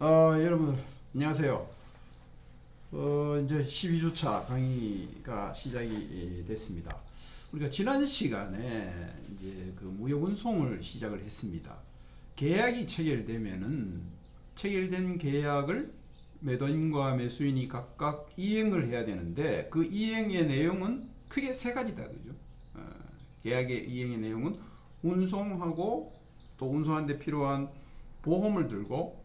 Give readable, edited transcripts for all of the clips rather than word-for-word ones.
여러분 안녕하세요. 이제 12주차 강의가 시작이 됐습니다. 우리가 지난 시간에 이제 그 무역운송을 시작을 했습니다. 계약이 체결된 계약을 매도인과 매수인이 각각 이행을 해야 되는데 그 이행의 내용은 크게 세 가지다, 그죠? 계약의 이행의 내용은 운송하고 또 운송하는데 필요한 보험을 들고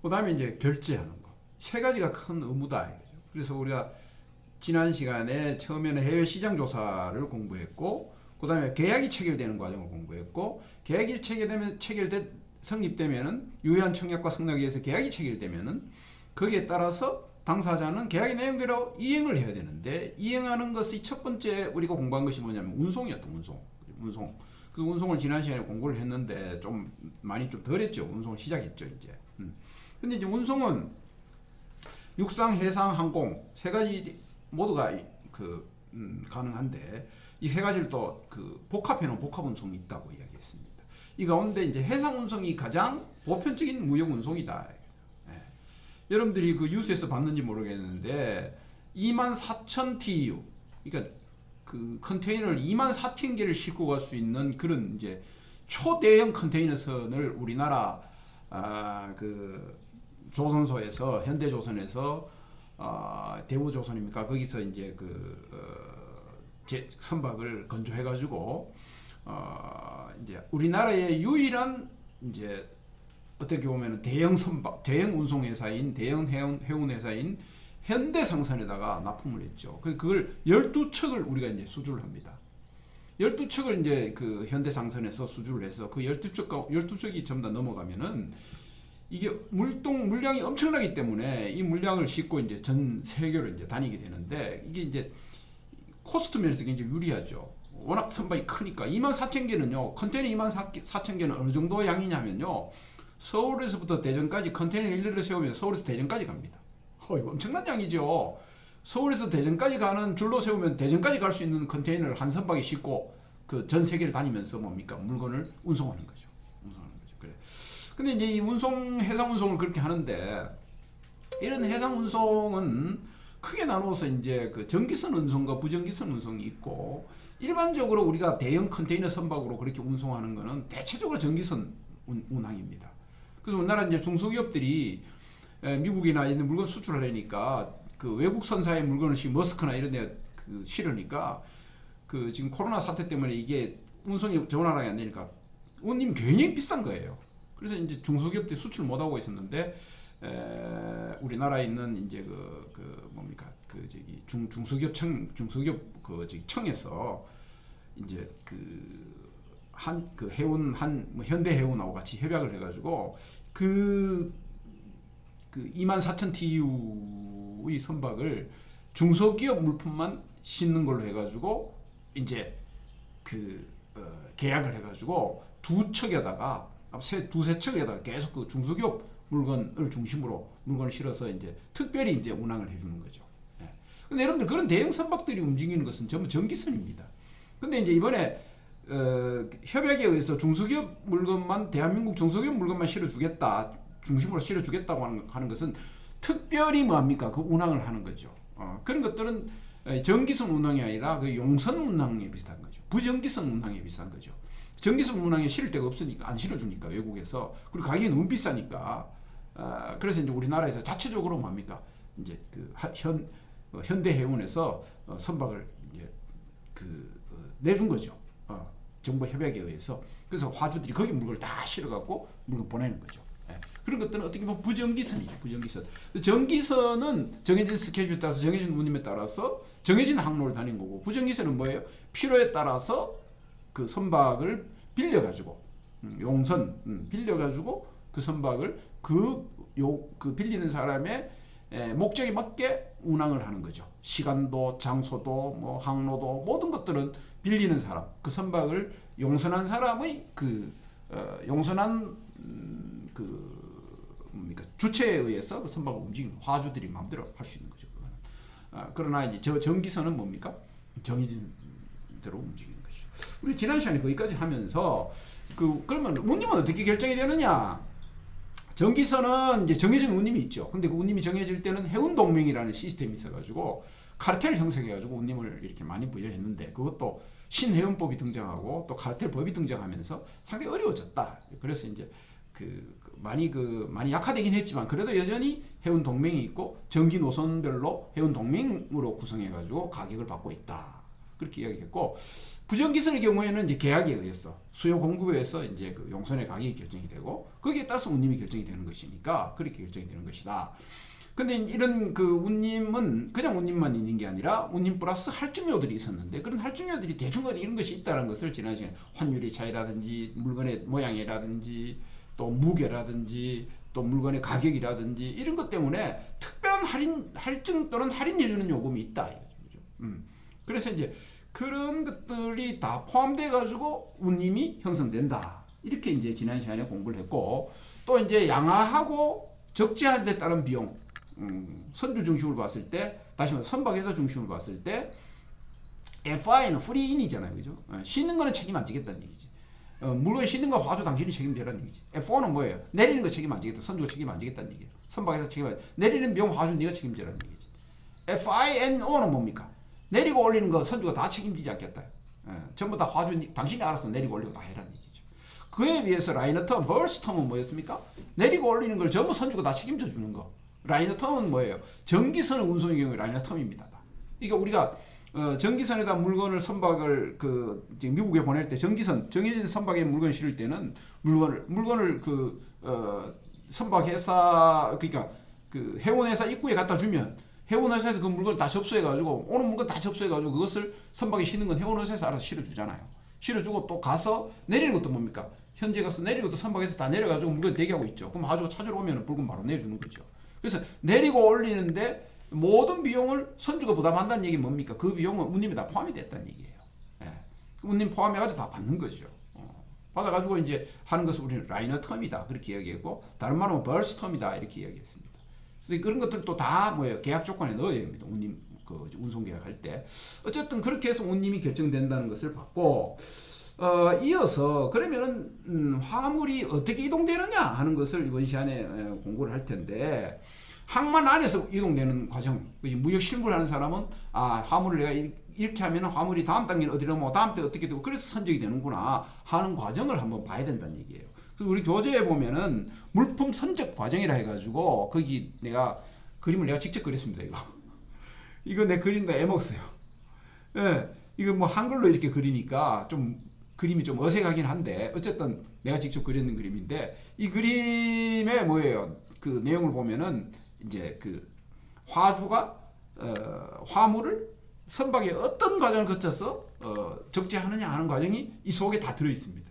그 다음에 이제 결제하는 거. 세 가지가 큰 의무다. 그래서 우리가 지난 시간에 처음에는 해외 시장 조사를 공부했고, 그 다음에 계약이 체결되는 과정을 공부했고, 계약이 성립되면은 유효한 청약과 승낙에 의해서 계약이 체결되면은 거기에 따라서 당사자는 계약의 내용대로 이행을 해야 되는데, 이행하는 것이 첫 번째 우리가 공부한 것이 뭐냐면 운송이었던 운송. 그 운송을 지난 시간에 공부를 했는데 좀 많이 좀 덜 했죠. 운송을 시작했죠, 이제. 근데 이제 운송은 육상, 해상, 항공 세 가지 모두가 가능한데 이 세 가지를 또 복합해놓은 복합 운송이 있다고 이야기했습니다. 이 가운데 이제 해상 운송이 가장 보편적인 무역 운송이다. 예. 여러분들이 그 뉴스에서 봤는지 모르겠는데 24,000 TEU, 그러니까 그 컨테이너를 24,000개를 싣고 갈 수 있는 그런 이제 초대형 컨테이너 선을 우리나라 조선소에서 현대조선에서 대우조선입니까? 거기서 이제 선박을 건조해가지고 이제 우리나라의 유일한 이제 어떻게 보면 대형 운송회사인 대형 해운회사인 현대상선에다가 납품을 했죠. 그걸 12척을 우리가 이제 수주를 합니다. 12척을 이제 그 현대상선에서 수주를 해서 그 12척이 전부 다 넘어가면은 이게 물량이 엄청나기 때문에 이 물량을 싣고 이제 전 세계로 이제 다니게 되는데 이게 이제 코스트 면에서 굉장히 유리하죠. 워낙 선박이 크니까 24,000개는요. 컨테이너 24,000개는 어느 정도 양이냐면요. 서울에서부터 대전까지 컨테이너 일일이 세우면 서울에서 대전까지 갑니다. 이거 엄청난 양이죠. 서울에서 대전까지 가는 줄로 세우면 대전까지 갈 수 있는 컨테이너를 한 선박이 싣고 그 전 세계를 다니면서 뭡니까? 물건을 운송하는 거죠. 그래. 근데 이제 이 해상 운송을 그렇게 하는데 이런 해상 운송은 크게 나누어서 이제 그 전기선 운송과 부전기선 운송이 있고 일반적으로 우리가 대형 컨테이너 선박으로 그렇게 운송하는 거는 대체적으로 전기선 운항입니다. 그래서 우리나라 이제 중소기업들이 미국이나 있는 물건 수출하려니까 그 외국 선사의 물건을 머스크나 이런 데 실으니까 지금 코로나 사태 때문에 이게 운송이 전환하게 안 되니까 운임 굉장히 비싼 거예요. 그래서 이제 중소기업들이 수출 못 하고 있었는데 우리나라에 있는 이제 중소기업 청에서 이제 현대해운하고 같이 협약을 해가지고 24,000 TEU의 선박을 중소기업 물품만 싣는 걸로 해가지고 이제 계약을 해가지고 두세 척에다가 계속 그 중소기업 물건을 중심으로 물건을 실어서 이제 특별히 이제 운항을 해주는 거죠. 예. 근데 여러분들 그런 대형 선박들이 움직이는 것은 전부 전기선입니다. 근데 이제 이번에 협약에 의해서 대한민국 중소기업 물건만 실어주겠다, 중심으로 실어주겠다고 하는 것은 특별히 뭐합니까? 그 운항을 하는 거죠. 그런 것들은 전기선 운항이 아니라 그 용선 운항에 비슷한 거죠. 부전기선 운항에 비슷한 거죠. 전기선 운항에 실을 데가 없으니까 안 실어주니까 외국에서, 그리고 가격이 너무 비싸니까 그래서 이제 우리나라에서 자체적으로 뭡니까? 이제 현대해운에서 선박을 이제 내준 거죠. 정부 협약에 의해서. 그래서 화주들이 거기 물건을 다 실어갖고 물건 보내는 거죠. 그런 것들은 어떻게 보면 부전기선이죠. 부전기선. 전기선은 정해진 스케줄에 따라서 정해진 운임에 따라서 정해진 항로를 다니는 거고, 부전기선은 뭐예요? 필요에 따라서 그 선박을 빌려가지고 빌려가지고 그 선박을 빌리는 사람의 목적에 맞게 운항을 하는 거죠. 시간도, 장소도, 뭐 항로도 모든 것들은 빌리는 사람, 그 선박을 용선한 사람의 용선한 주체에 의해서 그 선박을 움직이는 화주들이 마음대로 할 수 있는 거죠. 그러나 이제 전기선은 뭡니까? 정해진 대로 움직이는 거죠. 우리 지난 시간에 거기까지 하면서 그러면 운임은 어떻게 결정이 되느냐? 전기선은 이제 정해진 운임이 있죠. 근데 그 운임이 정해질 때는 해운동맹이라는 시스템이 있어가지고 카르텔 형성해가지고 운임을 이렇게 많이 부여했는데 그것도 신해운법이 등장하고 또 카르텔법이 등장하면서 상당히 어려워졌다. 그래서 이제 많이 약화되긴 했지만 그래도 여전히 해운 동맹이 있고 전기 노선별로 해운 동맹으로 구성해가지고 가격을 받고 있다. 그렇게 이야기했고 부전기선의 경우에는 이제 계약에 의해서 수요 공급에 의해서 이제 그 용선의 가격이 결정이 되고 거기에 따라서 운임이 결정이 되는 것이니까 그렇게 결정이 되는 것이다. 근데 이런 그 운임은 그냥 운임만 있는 게 아니라 운임 플러스 할증료들이 있었는데 그런 할증료들이 대충 이런 것이 있다는 것을 지난 시간에 환율의 차이라든지 물건의 모양이라든지 또 무게라든지 또 물건의 가격이라든지 이런 것 때문에 특별한 할증 또는 할인해주는 요금이 있다. 그래서 이제 그런 것들이 다 포함돼 가지고 운임이 형성된다. 이렇게 이제 지난 시간에 공부를 했고 또 이제 양화하고 적재한 데 따른 비용, 선주 중심으로 봤을 때 다시 말해 선박회사 중심으로 봤을 때 FI는 프리인이잖아요, 그죠? 쉬는 거는 책임 안 지겠다는 얘기지. 물건 쉬는 거 화주 당신이 책임져라는 얘기지. F4는 뭐예요? 내리는 거 책임 안 지겠다. 선주가 책임 안 지겠다는 얘기예요. 선박에서 책임 안 내리는 비용 화주 네가 책임져라는 얘기지. FINO는 뭡니까? 내리고 올리는 거 선주가 다 책임지지 않겠다. 전부 다 화주 당신이 알아서 내리고 올리고 다 해라는 얘기죠. 그에 비해서 라이너텀, 벌스텀은 뭐였습니까? 내리고 올리는 걸 전부 선주가 다 책임져 주는 거. 라이너텀은 뭐예요? 전기선 운송의 경우에 라이너텀입니다. 그러니까 우리가 전기선에다 물건을 선박을 미국에 보낼 때 정해진 선박에 물건을 실을 때는 물건을 선박 회사 그러니까 그 해운 회사 입구에 갖다 주면 해운 회사에서 그 물건을 다 접수해 가지고 오는 물건 다 접수해 가지고 그것을 선박에 실는 건 해운 회사에서 알아서 실어 주잖아요. 실어 주고 또 가서 내리는 것도 뭡니까? 현재 가서 내리고 또 선박에서 다 내려 가지고 물건 대기하고 있죠. 그럼 아주 찾으러 오면 물건 바로 내려주는 거죠. 그래서 내리고 올리는데 모든 비용을 선주가 부담한다는 얘기는 뭡니까? 그 비용은 운임에 다 포함이 됐다는 얘기예요. 예. 운임 포함해가지고 다 받는 거죠. 받아가지고 이제 하는 것을 우리는 라이너 텀이다. 그렇게 이야기했고, 다른 말로 벌스 텀이다. 이렇게 이야기했습니다. 그래서 그런 것들도 다 뭐예요? 계약 조건에 넣어야 됩니다. 운임, 운송 계약할 때. 어쨌든 그렇게 해서 운임이 결정된다는 것을 봤고, 이어서 그러면은 화물이 어떻게 이동되느냐 하는 것을 이번 시간에 공부를 할 텐데, 항만 안에서 이동되는 과정, 무역 실무를 하는 사람은 화물을 내가 이렇게 하면 화물이 다음 단계는 어디로 넘어가고 다음 때 어떻게 되고 그래서 선적이 되는구나 하는 과정을 한번 봐야 된다는 얘기예요. 그래서 우리 교재에 보면은 물품 선적 과정이라 해가지고 거기 그림을 내가 직접 그렸습니다. 이거 내 그린 거 애먹었어요. 예, 이거 뭐 한글로 이렇게 그리니까 좀 그림이 좀 어색하긴 한데 어쨌든 내가 직접 그렸는 그림인데 이 그림에 뭐예요? 그 내용을 보면은 이제 그 화주가 화물을 선박에 어떤 과정을 거쳐서 적재하느냐 하는 과정이 이 속에 다 들어 있습니다.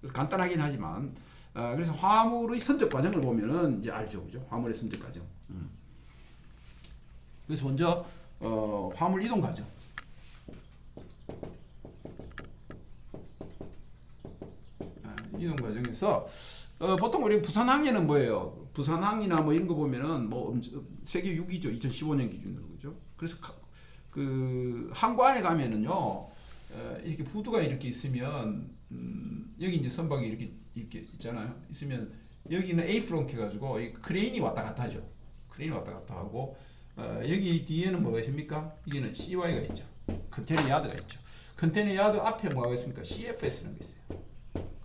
그래서 간단하긴 하지만 그래서 화물의 선적 과정을 보면은 이제 알죠, 그죠? 화물의 선적 과정. 그래서 먼저 화물 이동 과정. 이동 과정에서 보통 우리 부산항에는 뭐예요? 부산항이나 뭐 이런 거 보면은 뭐 세계 6위죠. 2015년 기준으로 그죠? 그래서 그 항구 안에 가면은요 이렇게 부두가 이렇게 있으면 여기 이제 선박이 이렇게 있잖아요. 있으면 여기는 A 프론트 해가지고 이 크레인이 왔다 갔다 하죠. 크레인이 왔다 갔다 하고 여기 뒤에는 뭐가 있습니까? 여기는 CY가 있죠. 컨테이너 야드가 있죠. 컨테이너 야드 앞에 뭐가 있습니까? CFS라는 게 있어요.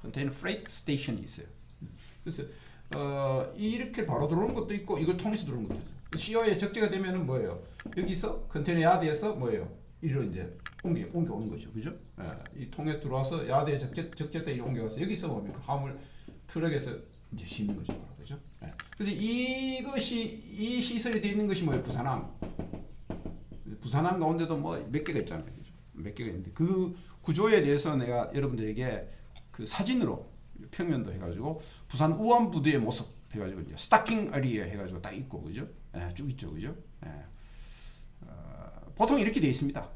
컨테이너 프레이트 스테이션이 있어요. 그래서 이렇게 바로 들어오는 것도 있고 이걸 통해서 들어오는 것도 있어요. CO에 적재가 되면은 뭐예요? 여기서 컨테이너 야드에서 뭐예요? 이리로 이제 옮겨오는 거죠, 그죠? 이 통해서 들어와서 야드에 적재다 이리 옮겨가서 여기서 뭡니까? 화물 트럭에서 이제 싣는 거죠, 그죠? 그래서 이 시설이 되어 있는 것이 뭐예요? 부산항. 부산항 가운데도 뭐 몇 개가 있잖아요, 그죠? 몇 개가 있는데 그 구조에 대해서 내가 여러분들에게 그 사진으로 평면도 해가지고 부산 우원 부두의 모습 해가지고 이제 스타킹 에리어 해가지고 딱 있고 그죠? 쭉 있죠, 그죠? 보통 이렇게 돼 있습니다.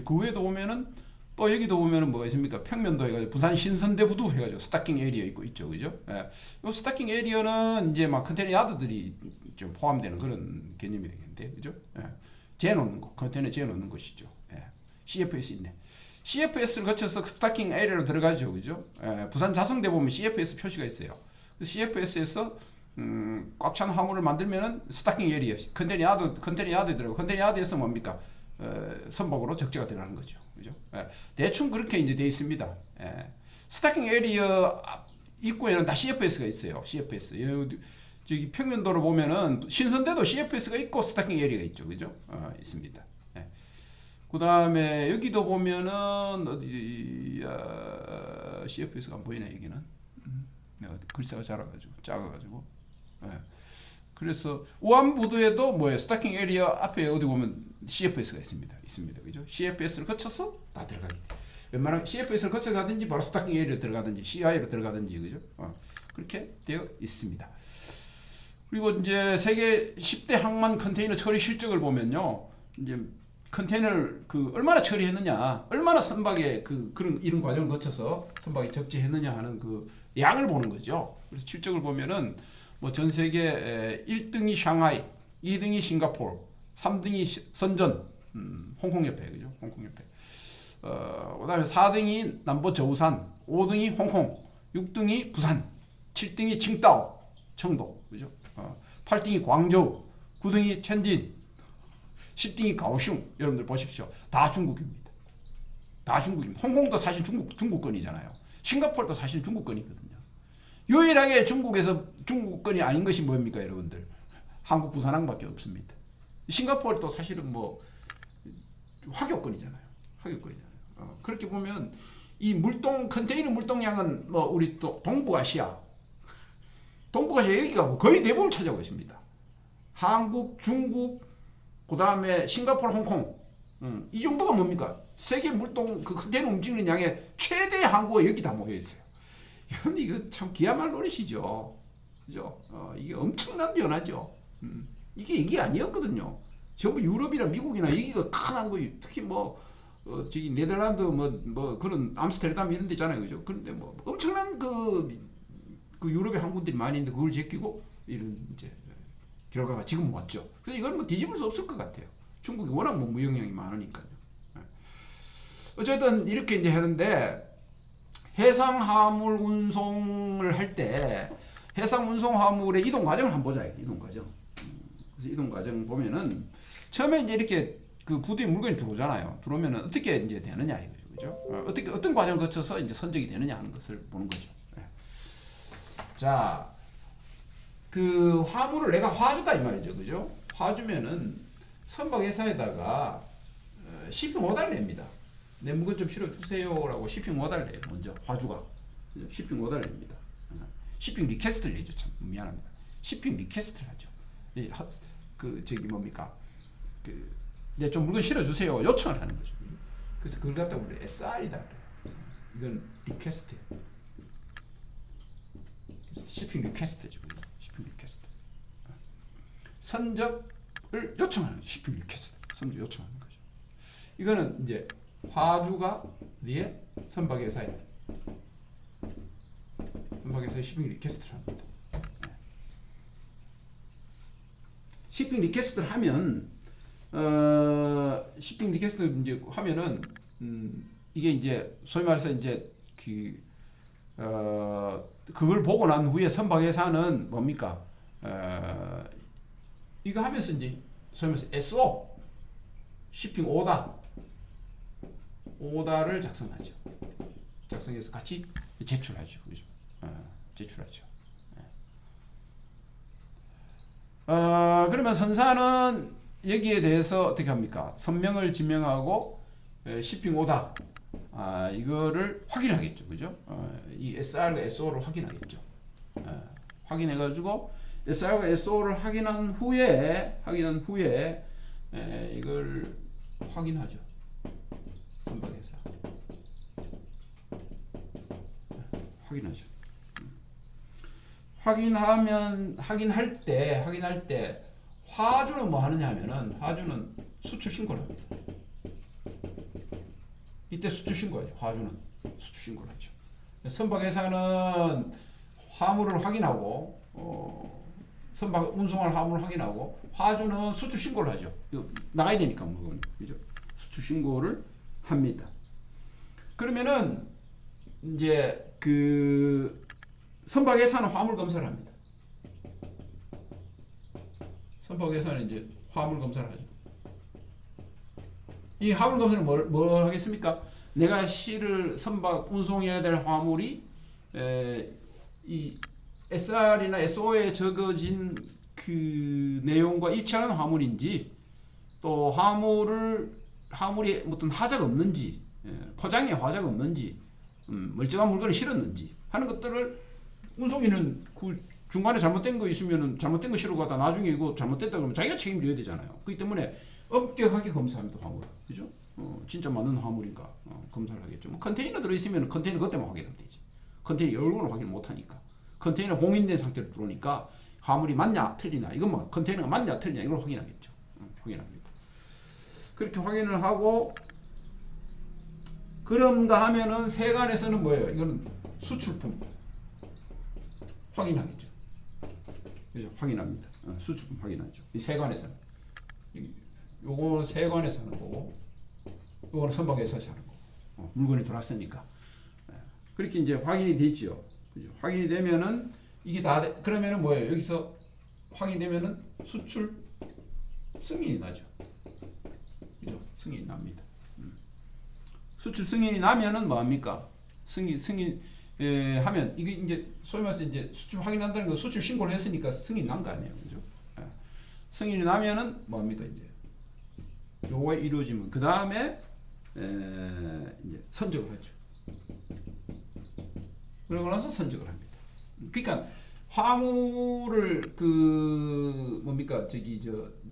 그 외에도 보면은 또 여기도 보면은 뭐가 있습니까? 평면도 해가지고 부산 신선대 부두 해가지고 스타킹 에리어 있죠, 그죠? 이 스타킹 에리어는 이제 막 컨테이너 야드들이 좀 포함되는 그런 개념이 되겠는데, 그죠? 재놓는 거, 컨테이너 재놓는 것이죠. CFS 있네. CFS를 거쳐서 스타킹 에리어로 들어가죠, 그죠? 부산 자성대 보면 CFS 표시가 있어요. CFS에서 꽉 찬 화물을 만들면은 스타킹 에리어, 컨테이너 야드 들어가고, 컨테이너 야드에서 뭡니까? 선박으로 적재가 들어가는 거죠. 그죠? 예, 대충 그렇게 이제 돼 있습니다. 예. 스타킹 에리어 입구에는 다 CFS가 있어요. CFS. 저기 평면도로 보면은 신선대도 CFS가 있고 스타킹 에리어가 있죠. 그죠? 있습니다. 예. 그 다음에 여기도 보면은 어디 CFS가 안 보이네 여기는. 글자가 작아가지고. 예. 그래서 우암부두에도 뭐예요? 스타킹 에리어 앞에 어디 보면 CFS가 있습니다. 그죠? CFS를 거쳐서 다 들어가게 돼. 웬만하면 CFS를 거쳐 가든지 바로 스타킹 에리어 들어가든지 CI로 들어가든지 그죠? 그렇게 되어 있습니다. 그리고 이제 세계 10대 항만 컨테이너 처리 실적을 보면요. 이제 컨테이너를 얼마나 처리했느냐, 얼마나 선박에 이런 과정을 거쳐서 선박에 적재했느냐 하는 양을 보는 거죠. 그래서 실적을 보면은 뭐 전 세계 1등이 샹하이, 2등이 싱가포르, 3등이 선전, 홍콩협회, 그죠? 홍콩협회. 그다음에 4등이 남부 저우산, 5등이 홍콩, 6등이 부산, 7등이 칭다오, 청도, 그죠? 8등이 광저우, 9등이 천진, 10등이 가오슝. 여러분들 보십시오. 다 중국입니다. 다 중국입니다. 홍콩도 사실 중국권이잖아요. 싱가포르도 사실 중국권이거든요. 유일하게 중국권이 아닌 것이 뭡니까, 여러분들? 한국 부산항밖에 없습니다. 싱가포르도 사실은 뭐 화교권이잖아요. 그렇게 보면 이 컨테이너 물동량은 뭐 우리 또 동북아시아 여기가 거의 대부분 차지하고 있습니다. 한국, 중국, 그 다음에 싱가포르, 홍콩. 이 정도가 뭡니까? 세계 컨테이너 움직이는 양의 최대 항구가 여기 다 모여 있어요. 이거 참 기야말 노릇이죠. 그죠? 이게 엄청난 변화죠. 이게 아니었거든요. 전부 유럽이나 미국이나 여기가 큰 항구, 특히 저기 네덜란드 그런 암스테르담 이런 데잖아요. 그죠? 그런데 엄청난 유럽의 항구들이 많이 있는데 그걸 제끼고 이런 이제 결과가 지금 왔죠. 그래서 이건 뒤집을 수 없을 것 같아요. 중국이 워낙 무역량이 많으니까요. 어쨌든 이렇게 이제 하는데 해상 화물 운송을 할 때 해상 운송 화물의 이동 과정을 한번 보자. 이동 과정. 그래서 이동 과정 보면은 처음에 이제 이렇게 부두에 물건이 들어오잖아요. 들어오면은 어떻게 이제 되느냐 이거죠. 그죠? 어떤 과정을 거쳐서 이제 선적이 되느냐 하는 것을 보는 거죠. 자, 화물을 내가 화주다 이 말이죠. 그죠? 화주면은 선박 회사에다가 shipping 오더를 냅니다. 내 물건 좀 실어주세요라고 shipping 오더를 내요. 먼저 화주가 shipping 오더를 냅니다. shipping 리퀘스트를 내죠. 참 미안합니다. shipping 리퀘스트를 하죠. 저기 뭡니까? 내 좀 물건 실어주세요. 요청을 하는 거죠. 그래서 그걸 갖다 우리 SR이다. 이건 리퀘스트예요. shipping 리퀘스트죠. shipping 리퀘스트. 선적을 요청하는 shipping 리퀘스트. 선적 요청하는 거죠. 이거는 이제 화주가 뒤에 선박회사에 shipping 리퀘스트를 합니다. shipping 리퀘스트를 하면 shipping 리퀘스트 이제 하면은 이게 이제 소위 말해서 이제 그걸 보고 난 후에 선박회사는 뭡니까? 이거 하면서 이제 소위 말해서 SO shipping 오다를 작성하죠. 작성해서 같이 제출하죠. 그죠? 제출하죠. 그러면 선사는 여기에 대해서 어떻게 합니까? 선명을 지명하고 shipping 오다 이거를 확인하겠죠. 그죠? 이 SR과 SO를 확인하겠죠. 확인해가지고 SR과 SO를 확인한 후에 이걸 확인하죠. 선박회사 확인하죠. 확인할 때 화주는 뭐 하느냐 하면은 화주는 수출 신고를 합니다. 이때 수출 신고하죠. 화주는 수출 신고를 하죠. 선박회사는 화물을 확인하고 선박 운송할 화물을 확인하고 화주는 수출 신고를 하죠. 나가야 되니까 물건 그죠? 수출 신고를 합니다. 그러면은 이제 선박회사는 화물 검사를 합니다. 선박회사는 이제 화물 검사를 하죠. 이 화물 검사는 뭘 하겠습니까? 내가 실을 선박 운송해야 될 화물이 이 SR이나 SO에 적어진 그 내용과 일치하는 화물인지, 또 화물이 어떤 하자가 없는지, 포장에 화자가 없는지, 멀쩡한 물건을 실었는지 하는 것들을 운송인은 그 중간에 잘못된 거 있으면 잘못된 거 실어 가다 나중에 이거 잘못됐다 그러면 자기가 책임져야 되잖아요. 그렇기 때문에 엄격하게 검사합니다, 화물. 그죠? 진짜 맞는 화물인가 검사를 하겠죠. 뭐 컨테이너 들어있으면 컨테이너 그때만 확인하면 되지. 컨테이너 열고는 확인 못하니까. 컨테이너 봉인된 상태로 들어오니까 화물이 맞냐 틀리냐, 이것만 컨테이너가 맞냐 틀리냐 이걸 확인하겠죠. 확인합니다. 그렇게 확인을 하고, 그런가 하면은 세관에서는 뭐예요? 이거는 수출품 확인하겠죠. 그죠? 확인합니다. 수출품 확인하죠. 이 세관에서는. 요거 세관에서 하는 거고, 요거는 선박회사에서 하는 거고. 물건이 들어왔으니까. 그렇게 이제 확인이 됐죠. 그죠? 확인이 되면은 이게 다 그러면은 뭐예요? 여기서 확인되면은 수출 승인이 나죠. 그죠? 승인이 납니다. 수출 승인이 나면은 뭐 합니까? 승인 하면 이게 이제 소위 말해서 이제 수출 확인한다는 거, 수출 신고를 했으니까 승인 난 거 아니에요, 그죠? 승인이 나면은 뭐 합니까 이제? 요거가 이루어지면 그 다음에 이제 선적을 하죠. 그러고 나서 선적을 합니다. 그러니까 화물을 그 뭡니까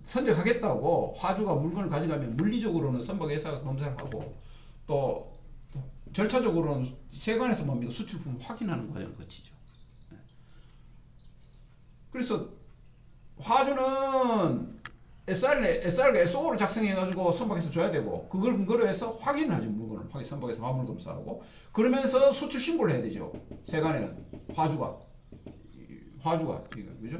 선적하겠다고 화주가 물건을 가져가면 물리적으로는 선박회사가 검사를 하고, 또 절차적으로는 세관에서 뭡니까 수출품 확인하는 과정을 거치죠. 그래서 화주는 SR과 SO를 작성해가지고 선박에서 줘야 되고, 그걸 근거로 해서 확인을 하죠. 물건을 선박에서 화물 검사하고, 그러면서 수출 신고를 해야 되죠. 세관에는 화주가 그죠?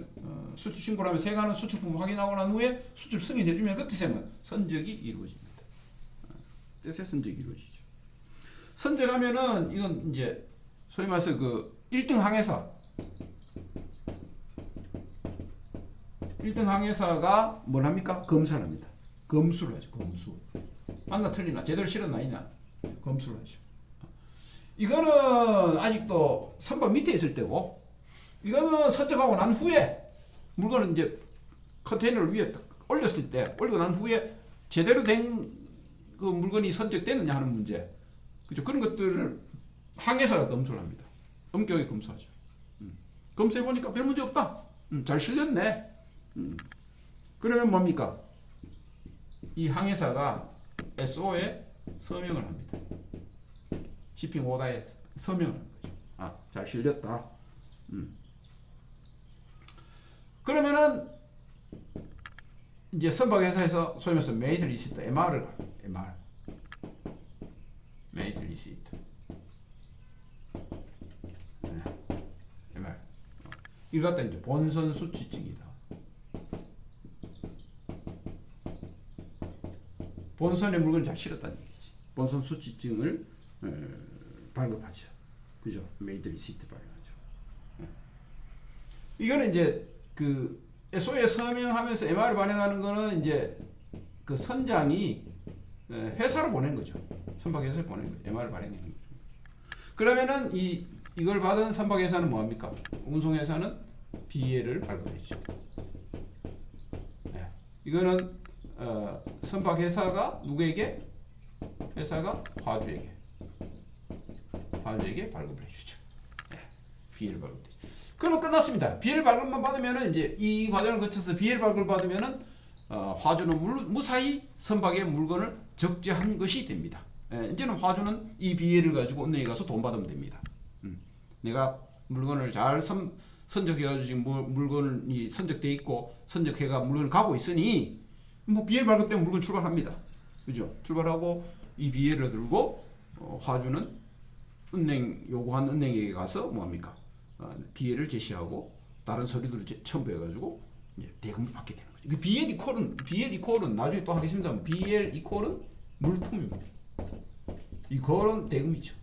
수출 신고를 하면 세관은 수출품 확인하고 난 후에 수출 승인해주면 그 뜻에는 선적이 이루어집니다. 뜻의 선적이 이루어지죠. 선적하면은 이건 이제 소위 말해서 그 1등 항해사가 뭘 합니까? 검사를 합니다. 검수를 하죠. 검수. 맞나 틀리나, 제대로 실었나 있나 검수를 하죠. 이거는 아직도 선박 밑에 있을 때고, 이거는 선적하고 난 후에 물건을 이제 컨테이너를 위에 올렸을 때, 올리고 난 후에 제대로 된 그 물건이 선적됐느냐 하는 문제, 그죠? 그런 것들을 항해사가 검수를 합니다. 엄격하게 검수하죠. 검수해 보니까 별 문제 없다. 잘 실렸네. 그러면 뭡니까? 이 항해사가 SO에 서명을 합니다. shipping order에 서명을 하는 거죠. 잘 실렸다. 그러면은 이제 선박회사에서 소위 말해서 메이드 리시트 MR을 가요. 메이드 리시트. MR. 이거 갖다 이제 본선 수취증이다. 본선에 물건을 잘 실었다는 얘기지. 본선 수취증을 발급하죠. 그죠? 메이드 리시트 발급하죠. 이거는 이제 그 SO에 서명하면서 MR을 발행하는 거는 이제 그 선장이 회사로 보낸 거죠. 선박회사에 보낸 거죠. MR을 발행하는 거죠. 그러면은 이걸 받은 선박회사는 뭐 합니까? 운송회사는 BL을 발급했죠. 이거는 선박회사가 누구에게? 회사가 화주에게 발급을 해주죠. BL 발급되죠. 그러면 끝났습니다. BL 발급만 받으면은 이제 이 과정을 거쳐서 BL 발급을 받으면은 화주는 무사히 선박의 물건을 적재한 것이 됩니다. 이제는 화주는 이 BL을 가지고 은행에 가서 돈 받으면 됩니다. 내가 물건을 잘 선적해가지고 지금 물건이 선적돼 있고 선적해가 물건을 가고 있으니 뭐 BL 발급 때문에 물건 출발합니다. 그죠? 출발하고 이 BL을 들고 화주는 요구한 은행에 가서 뭐 합니까? BL을 제시하고 다른 서류들을 첨부해가지고 이제 대금을 받게 되는 거죠. 그 BL 이퀄은 나중에 또 하겠습니다. BL 이퀄은 물품입니다. 이퀄은 대금이죠.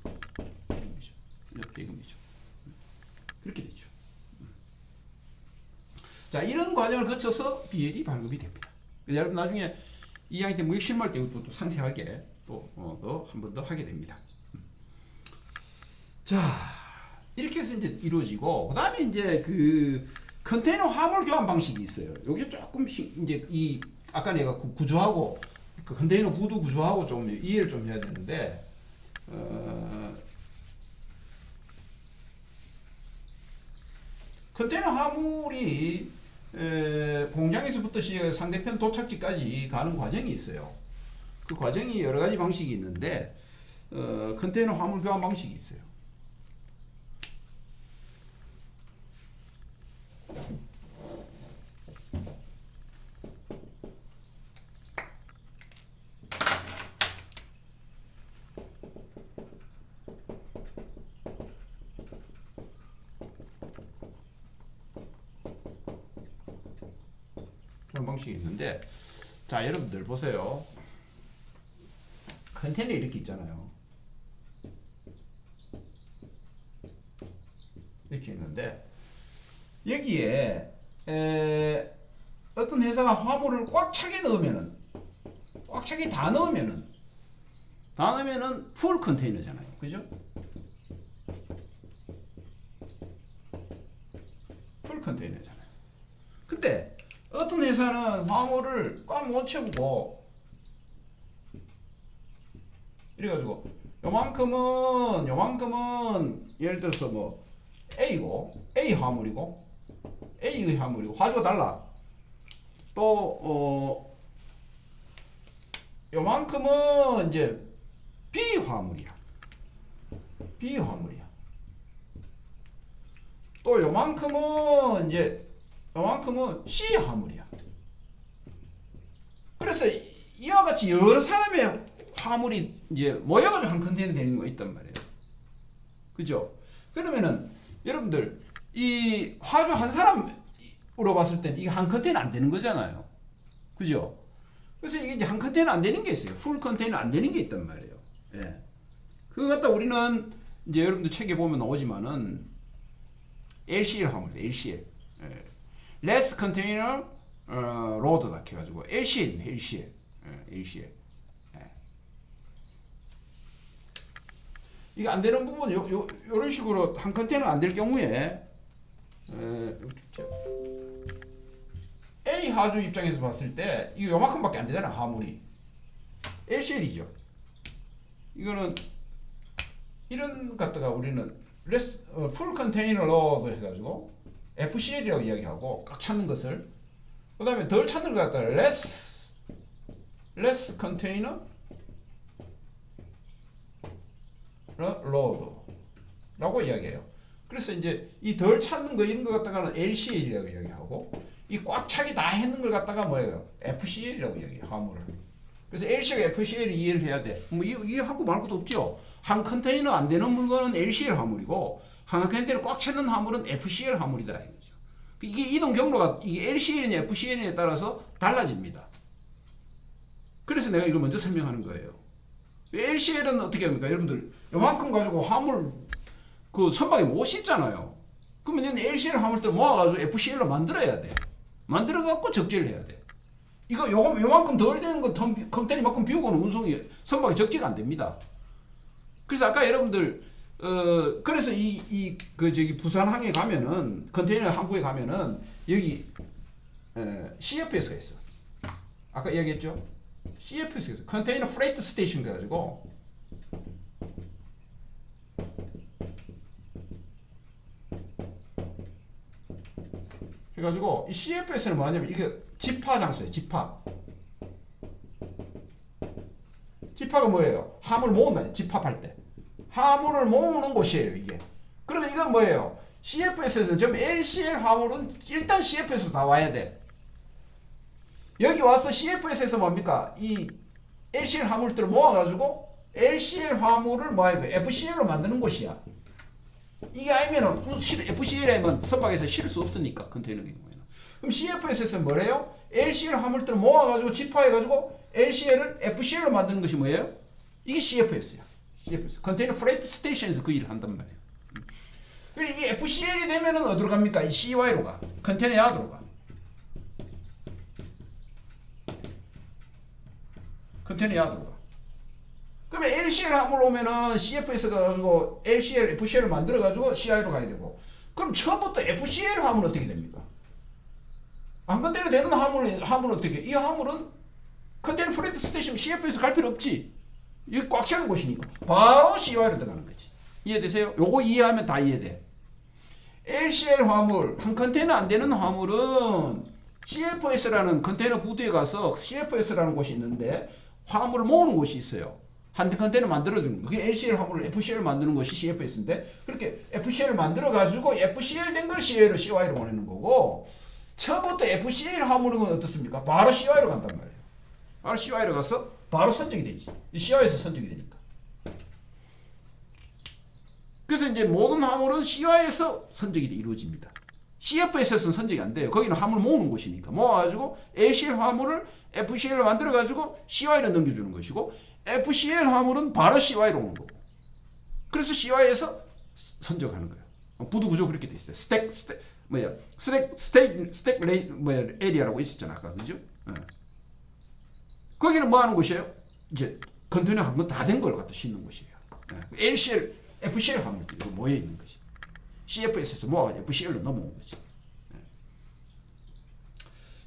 대금이죠. 그렇게 되죠. 자, 이런 과정을 거쳐서 BL이 발급이 됩니다. 여러분 나중에 2학년 때 무역 실무할 때 또 상세하게 또 한 번 더 하게 됩니다. 자, 이렇게 해서 이제 이루어지고, 그 다음에 이제 그 컨테이너 화물 교환 방식이 있어요. 여기 조금씩 이제 이 아까 내가 구조하고 그 컨테이너 구도 구조하고 좀 이해를 좀 해야 되는데, 컨테이너 화물이 공장에서부터 시작해서 상대편 도착지까지 가는 과정이 있어요. 그 과정이 여러 가지 방식이 있는데, 컨테이너 화물 교환 방식이 있어요. 그런 방식이 있는데, 자, 여러분들 보세요. 컨테이너 이렇게 있잖아요. 이렇게 있는데, 여기에 어떤 회사가 화물을 꽉 차게 넣으면은, 꽉 차게 다 넣으면은 풀 컨테이너잖아요. 그죠? 풀 컨테이너잖아요. 근데 어떤 회사는 화물을 꽉 못 채우고, 이래가지고 요만큼은 예를 들어서 뭐 A고, A 화물이고, A의 화물이고, 화주가 달라. 또 요만큼은 이제 B 화물이야. B 화물이야. 또 요만큼은 C 화물이야. 그래서 이와 같이 여러 사람의 화물이 이제 모여가지고 한 컨테이너 되는 거 있단 말이에요. 그죠? 그러면은 여러분들 이 화주 한 사람으로 봤을 땐 이게 한 컨테이너 안 되는 거잖아요. 그죠? 그래서 이게 이제 한 컨테이너 안 되는 게 있어요. 풀 컨테이너 안 되는 게 있단 말이에요. 예. 그거 갖다 우리는 이제 여러분들 책에 보면 나오지만은 LCL 화물이에요. LCL. 예. Less Container Load다 해가지고 LCL. 예. LCL. 예. 이게 안 되는 부분 요런 식으로 한 컨테이너 안 될 경우에 A 하주 입장에서 봤을 때 이거 요만큼밖에 안 되잖아. 화물이 LCL이죠. 이거는 이런 갖다가 우리는 풀 컨테이너 로드 해가지고 FCL이라고 이야기하고 꽉 찾는 것을, 그 다음에 덜 찾는 것 갖다가 less container load라고 이야기해요. 그래서 이제 이 덜 찾는 거 이런 거 갖다가는 LCL이라고 이야기하고, 이 꽉 차기 다 했는 걸 갖다가 뭐예요? FCL이라고 이야기해요. 화물을. 그래서 LCL과 FCL을 이해를 해야 돼. 뭐 이해하고 말 것도 없죠. 한 컨테이너 안 되는 물건은 LCL 화물이고, 한 컨테이너 꽉 차는 화물은 FCL 화물이다 이거죠. 이게 이동 경로가 이게 LCL이냐 FCL에 따라서 달라집니다. 그래서 내가 이걸 먼저 설명하는 거예요. LCL은 어떻게 합니까? 여러분들 요만큼 가지고 화물 그 선박에 못 싣잖아요. 그러면 LCL 화물들 모아가지고 FCL로 만들어야 돼. 만들어갖고 적재를 해야 돼. 이거 요만큼 덜 되는 건 컨테이너만큼 비우고는 운송이 선박이 적재가 안 됩니다. 그래서 아까 여러분들 그래서 저기 부산항에 가면은 컨테이너 항구에 가면은 여기 CFS가 있어. 아까 이야기했죠? CFS가 있어. 컨테이너 프레이트 스테이션 그래가지고 이 CFS는 뭐냐면 이게 집화 장소예요. 집화가 뭐예요? 화물 모은다. 집합할 때 화물을 모으는 곳이에요. 이게. 그러면 이건 뭐예요? CFS에서 지금 LCL 화물은 일단 CFS로 다 와야 돼. 여기 와서 CFS에서 뭡니까? 이 LCL 화물들을 모아가지고 LCL 화물을 뭐야? FCL로 만드는 곳이야. 이게 아니면은 FCL에만 선박에서 실을 수 없으니까 컨테이너 경우에는. 그럼 CFS에서 뭐래요? LCL 화물들을 모아가지고 집화해가지고 LCL을 FCL로 만드는 것이 뭐예요? 이게 CFS야. CFS. 컨테이너 프레이트 스테이션에서 그 일을 한단 말이에요. 그리고 이 FCL이 되면은 어디로 갑니까? 이 CY로 가. 컨테이너 야드로 가. 컨테이너에 들어가. 그러면 LCL 화물 오면은 CFS가 가지고 LCL, FCL을 만들어 가지고 CI로 가야 되고. 그럼 처음부터 FCL 화물은 어떻게 됩니까? 한 컨테이너 되는 화물은 어떻게 해? 이 화물은 컨테이너 프레트 스테이션 CFS 갈 필요 없지. 이게 꽉 차는 곳이니까 바로 CI로 들어가는 거지. 이해되세요? 요거 이해하면 다 이해돼. LCL 화물, 한 컨테이너 안 되는 화물은 CFS라는 컨테이너 부두에 가서 CFS라는 곳이 있는데 화물을 모으는 곳이 있어요. 한 컨테이너 만들어주는 거. 그게 LCL 화물을 FCL 만드는 것이 CFS인데 그렇게 FCL을 만들어가지고 FCL 된 걸 CI로 보내는 거고 처음부터 FCL 화물은 어떻습니까? 바로 CI로 간단 말이에요. 바로 CI로 가서 바로 선적이 되지. 이 CI에서 선적이 되니까. 그래서 이제 모든 화물은 CI에서 선적이 이루어집니다. CFS에서는 선적이 안 돼요. 거기는 화물 모으는 곳이니까. 모아가지고 LCL 화물을 FCL로 만들어가지고 CI로 넘겨주는 것이고 FCL 화물은 바로 CI로 오는 거고. 그래서 CI에서 선적하는 거예요. 부두 구조 그렇게 돼 있어요. 스택 에리아라고 있었잖아 아까 그죠? 거기는 뭐 하는 곳이에요? 이제 컨테이너 한 건 다 된 걸 갖다 싣는 곳이에요. LCL, FCL 화물들이 모여 있는 거지. CFS에서 모아가지고 FCL로 넘어온 거지.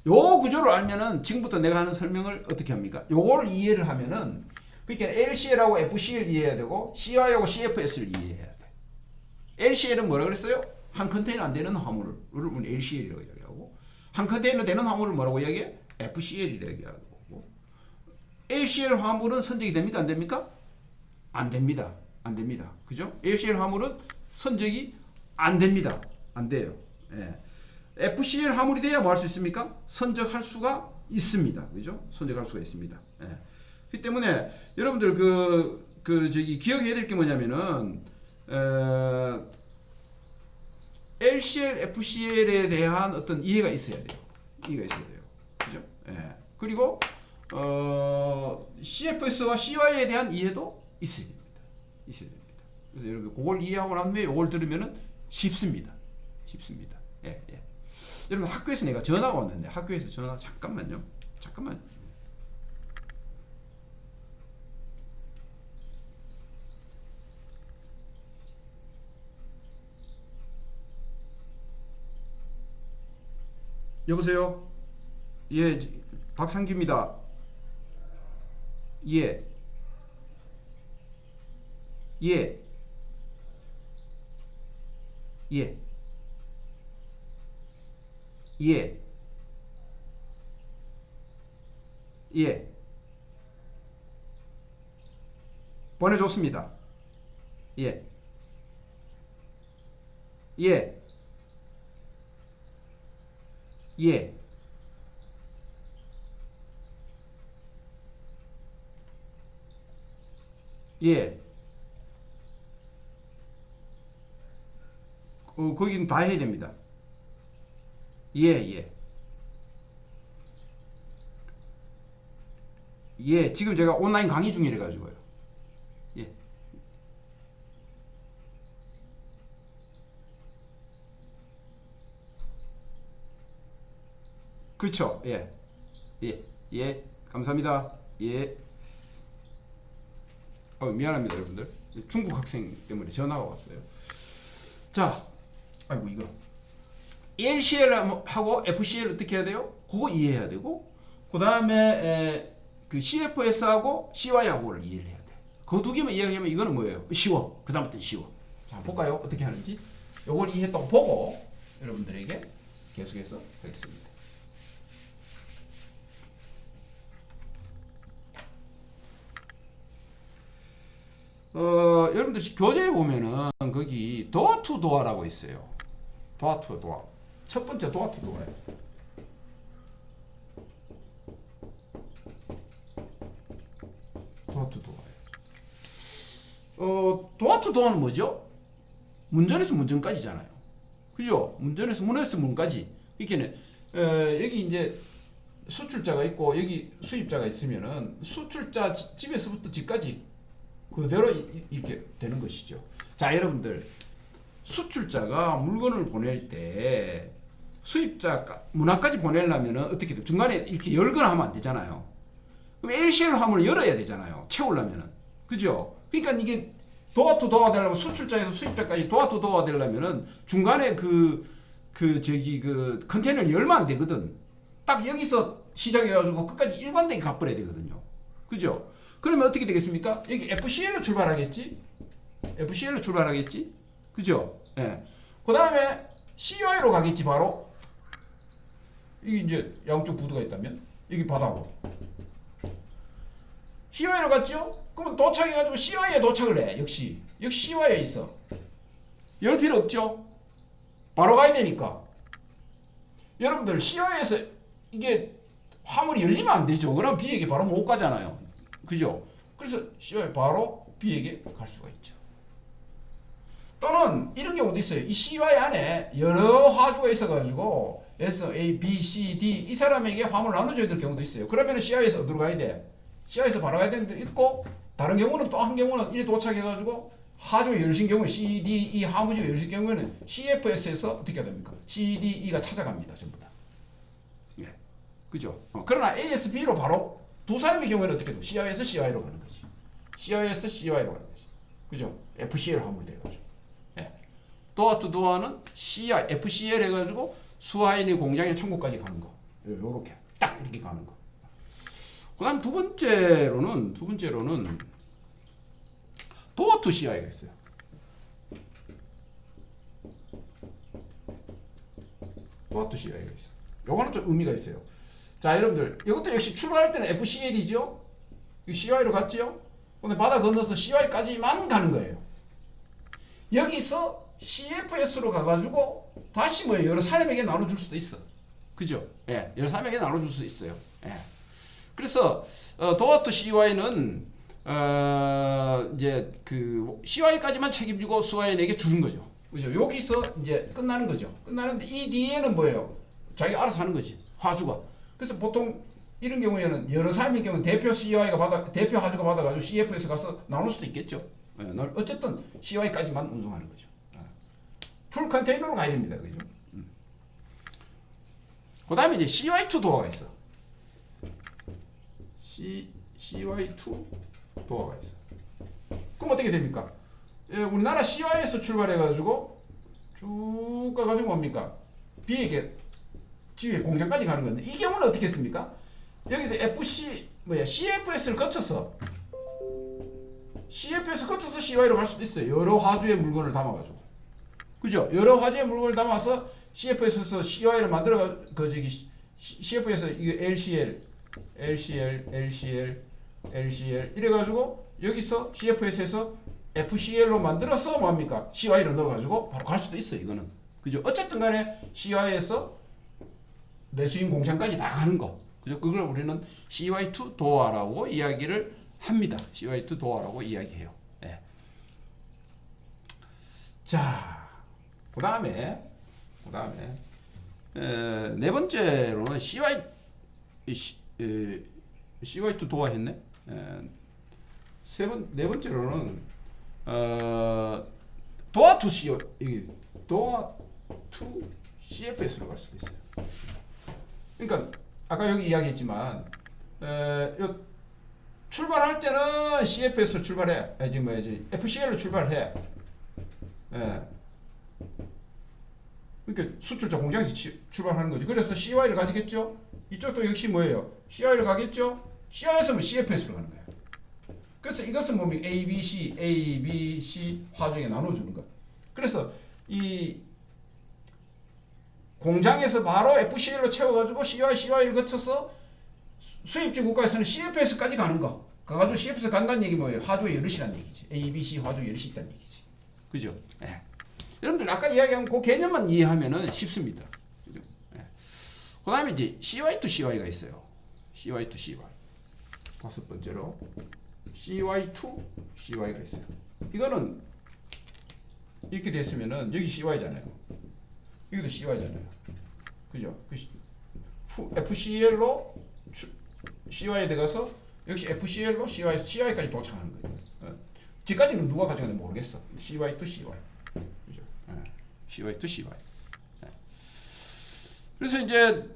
요 구조를 알면은 지금부터 내가 하는 설명을 어떻게 합니까? 요거를 이해를 하면은 그러니까 LCL하고 FCL 이해해야 되고 CI하고 CFS를 이해해야 돼. LCL은 뭐라 그랬어요? 한 컨테이너 안 되는 화물을 우리 LCL이라고 이야기하고 한 컨테이너 되는 화물을 뭐라고 이야기해? FCL이라고 이야기하고 LCL 화물은 선적이 됩니까? 안 됩니까? 안 됩니다. 안 됩니다. 그죠? LCL 화물은 선적이 안 됩니다. 안 돼요. 예. FCL 화물이 돼야 뭐 할 수 있습니까? 선적할 수가 있습니다. 그죠? 선적할 수가 있습니다. 예. 그렇기 때문에 여러분들 기억해야 될 게 뭐냐면은 LCL, FCL에 대한 어떤 이해가 있어야 돼요. 이해가 있어야 돼요. 그죠? 예. 그리고 CFS와 CY에 대한 이해도 있어야 됩니다. 있어야 됩니다. 그래서 여러분 그걸 이해하고 난 후에 이걸 들으면은 쉽습니다. 쉽습니다. 예, 예. 여러분 학교에서 내가 전화가 왔는데 학교에서 전화 잠깐만요. 잠깐만. 여보세요? 예, 박상규입니다. 예. 예. 예. 예. 예. 보내줬습니다. 예. 예. 예. 예. 거긴 다 해야 됩니다. 예, 예. 예, 지금 제가 온라인 강의 중이래 가지고요. 예. 그렇죠. 예. 예. 예. 감사합니다. 예. 미안합니다, 여러분들. 중국 학생 때문에 전화가 왔어요. 자, 아이고 이거 LCL하고 FCL 어떻게 해야 돼요? 그거 이해해야 되고 그 다음에 그 CFS하고 CY하고를 이해를 해야 돼. 그 두 개만 이야기하면 이거는 뭐예요? 쉬워. 그 다음부터 쉬워. 자, 볼까요? 어떻게 하는지. 요걸 이해했다고 보고 여러분들에게 계속해서 하겠습니다. 여러분들 교재에 보면은 거기 도어 투 도어라고 있어요. 도어 투 도어. 첫 번째 도어 투 도어예요. 도어 투 도어예요. 도어 투 도어는 뭐죠? 문전에서 문전까지잖아요. 그죠? 문전에서 문에서 문까지. 이렇게는 여기 이제 수출자가 있고 여기 수입자가 있으면은 수출자 집에서부터 집까지 그대로 이렇게 되는 것이죠. 자, 여러분들 수출자가 물건을 보낼 때 수입자 문화까지 보내려면 어떻게 돼? 중간에 이렇게 열거나 하면 안 되잖아요. 그럼 LCL 화물을 열어야 되잖아요. 채우려면은. 그죠? 그러니까 이게 도어 투 도어 되려면 수출자에서 수입자까지 도어 투 도어 되려면은 중간에 그 컨테이너를 열면 안 되거든. 딱 여기서 시작해가지고 끝까지 일관되게 가버려야 되거든요. 그죠? 그러면 어떻게 되겠습니까? 여기 FCL로 출발하겠지? FCL로 출발하겠지? 그죠? 예. 그 다음에 CY로 가겠지, 바로. 이게 이제 양쪽 부두가 있다면? 여기 바다고. CY로 갔죠? 그러면 도착해가지고 CY에 도착을 해. 역시 CY에 있어. 열 필요 없죠? 바로 가야 되니까. 여러분들 CY에서 이게 화물이 열리면 안 되죠. 그럼 B에게 바로 못 가잖아요. 그죠? 그래서 CY 바로 B에게 갈 수가 있죠. 또는 이런 경우도 있어요. 이 CY 안에 여러 화주가 있어가지고 S, A, B, C, D 이 사람에게 화물을 나눠줘야 될 경우도 있어요. 그러면 CI에서 어디로 가야 돼? CI에서 바로 가야 되는 데 있고, 다른 경우는 또 한 경우는 이리 도착해가지고 하주가 열신 경우에 C, D, E 화물주가 열신 경우에는 CFS에서 어떻게 해야 됩니까? C, D, E가 찾아갑니다. 전부 다. 예. 그죠? 그러나 AS, B로 바로 두 사람의 경우에는 어떻게 돼요? CI에서 CI로 가는 거지. CI에서 CI로 가는 거지. 그죠? FCL 화물이 돼가지고. 예. 도어 투 도어는 CI, FCL 해가지고 수하인이 공장의 창고까지 가는 거. 요렇게 딱 이렇게 가는 거. 그다음 두 번째로는 도어 투 CI가 있어요. 도어 투 CI가 있어요. 요거는 좀 의미가 있어요. 자, 여러분들 이것도 역시 출발할 때는 FCL이죠. CI로 갔죠. 근데 바다 건너서 CI까지만 가는 거예요. 여기서 CFS로 가가지고 다시 뭐 여러 사람에게 나눠줄 수도 있어. 그죠? 예, 여러 사람에게 나눠줄 수 있어요. 예. 그래서 도어 투 CY는 이제 그 CY까지만 책임지고 수화인에게 주는 거죠. 그죠? 여기서 이제 끝나는 거죠. 끝나는데 이 뒤에는 뭐예요? 자기가 알아서 하는 거지. 화주가. 그래서 보통 이런 경우에는 여러 사람의 경우는 대표 CY가 대표 화주가 받아가지고 CF에서 가서 나눌 수도 있겠죠. 예, 어쨌든 CY까지만 운송하는 거죠. 풀 컨테이너로 가야 됩니다. 그죠? 그 다음에 이제 CY2 도어가 있어. CY2 도어가 있어. 그럼 어떻게 됩니까? 예, 우리나라 CY에서 출발해가지고 쭉 가가지고 뭡니까? B에게 지휘 공장까지 가는 건데 이 경우는 어떻게 했습니까? 여기서 CFS를 거쳐서 CY로 갈 수도 있어요. 여러 화주의 물건을 담아가지고. 그죠? 여러 화주의 물건을 담아서 CFS에서 CY를 만들어 CF에서 이게 LCL 이래가지고 여기서 CFS에서 FCL로 만들어서 뭡니까? CY로 넣어가지고 바로 갈 수도 있어요. 이거는. 그죠? 어쨌든 간에 CY에서 내수인 공장까지 다 가는 거. 그죠? 그걸 우리는 CY2 도어라고 이야기를 합니다. CY2 도어라고 이야기해요. 네. 자, 그 다음에 네 번째로는 CY2 도어 했네. 네 번째로는 도어 투 CFS로 갈 수도 있어요. 그러니까 아까 여기 이야기했지만 출발할 때는 CFS로 출발해. FCL로 출발해. 그러니까 수출자 공장에서 출발하는 거지. 그래서 CY를 가지겠죠. 이쪽도 역시 뭐예요? CY를 가겠죠. CY에서 CFS로 가는 거예요. 그래서 이것은 뭡니까? A, B, C 화중에 나눠주는 거. 그래서 이 공장에서 바로 FCL로 채워가지고 CY를 거쳐서 수입지 국가에서는 CFS까지 가는 거. 가가지고 CFS 간다는 얘기 뭐예요? 화주에 여럿이라는 얘기지. A, B, C 화주에 여럿이 있다는 얘기지. 그죠? 네. 여러분들 아까 이야기한 그 개념만 이해하면은 쉽습니다. 그죠? 네. 그 다음에 이제 CY to CY가 있어요. CY to CY. 다섯 번째로 CY to CY가 있어요. 이거는 이렇게 됐으면은 여기 CY잖아요. 여기도 CY잖아요. 그죠? FCL로 CY에 들어가서 역시 FCL로 CY까지 도착하는 거예요. 지금까지는 누가 가져가는지 모르겠어. CY to CY. 그죠? CY to CY. 그래서 이제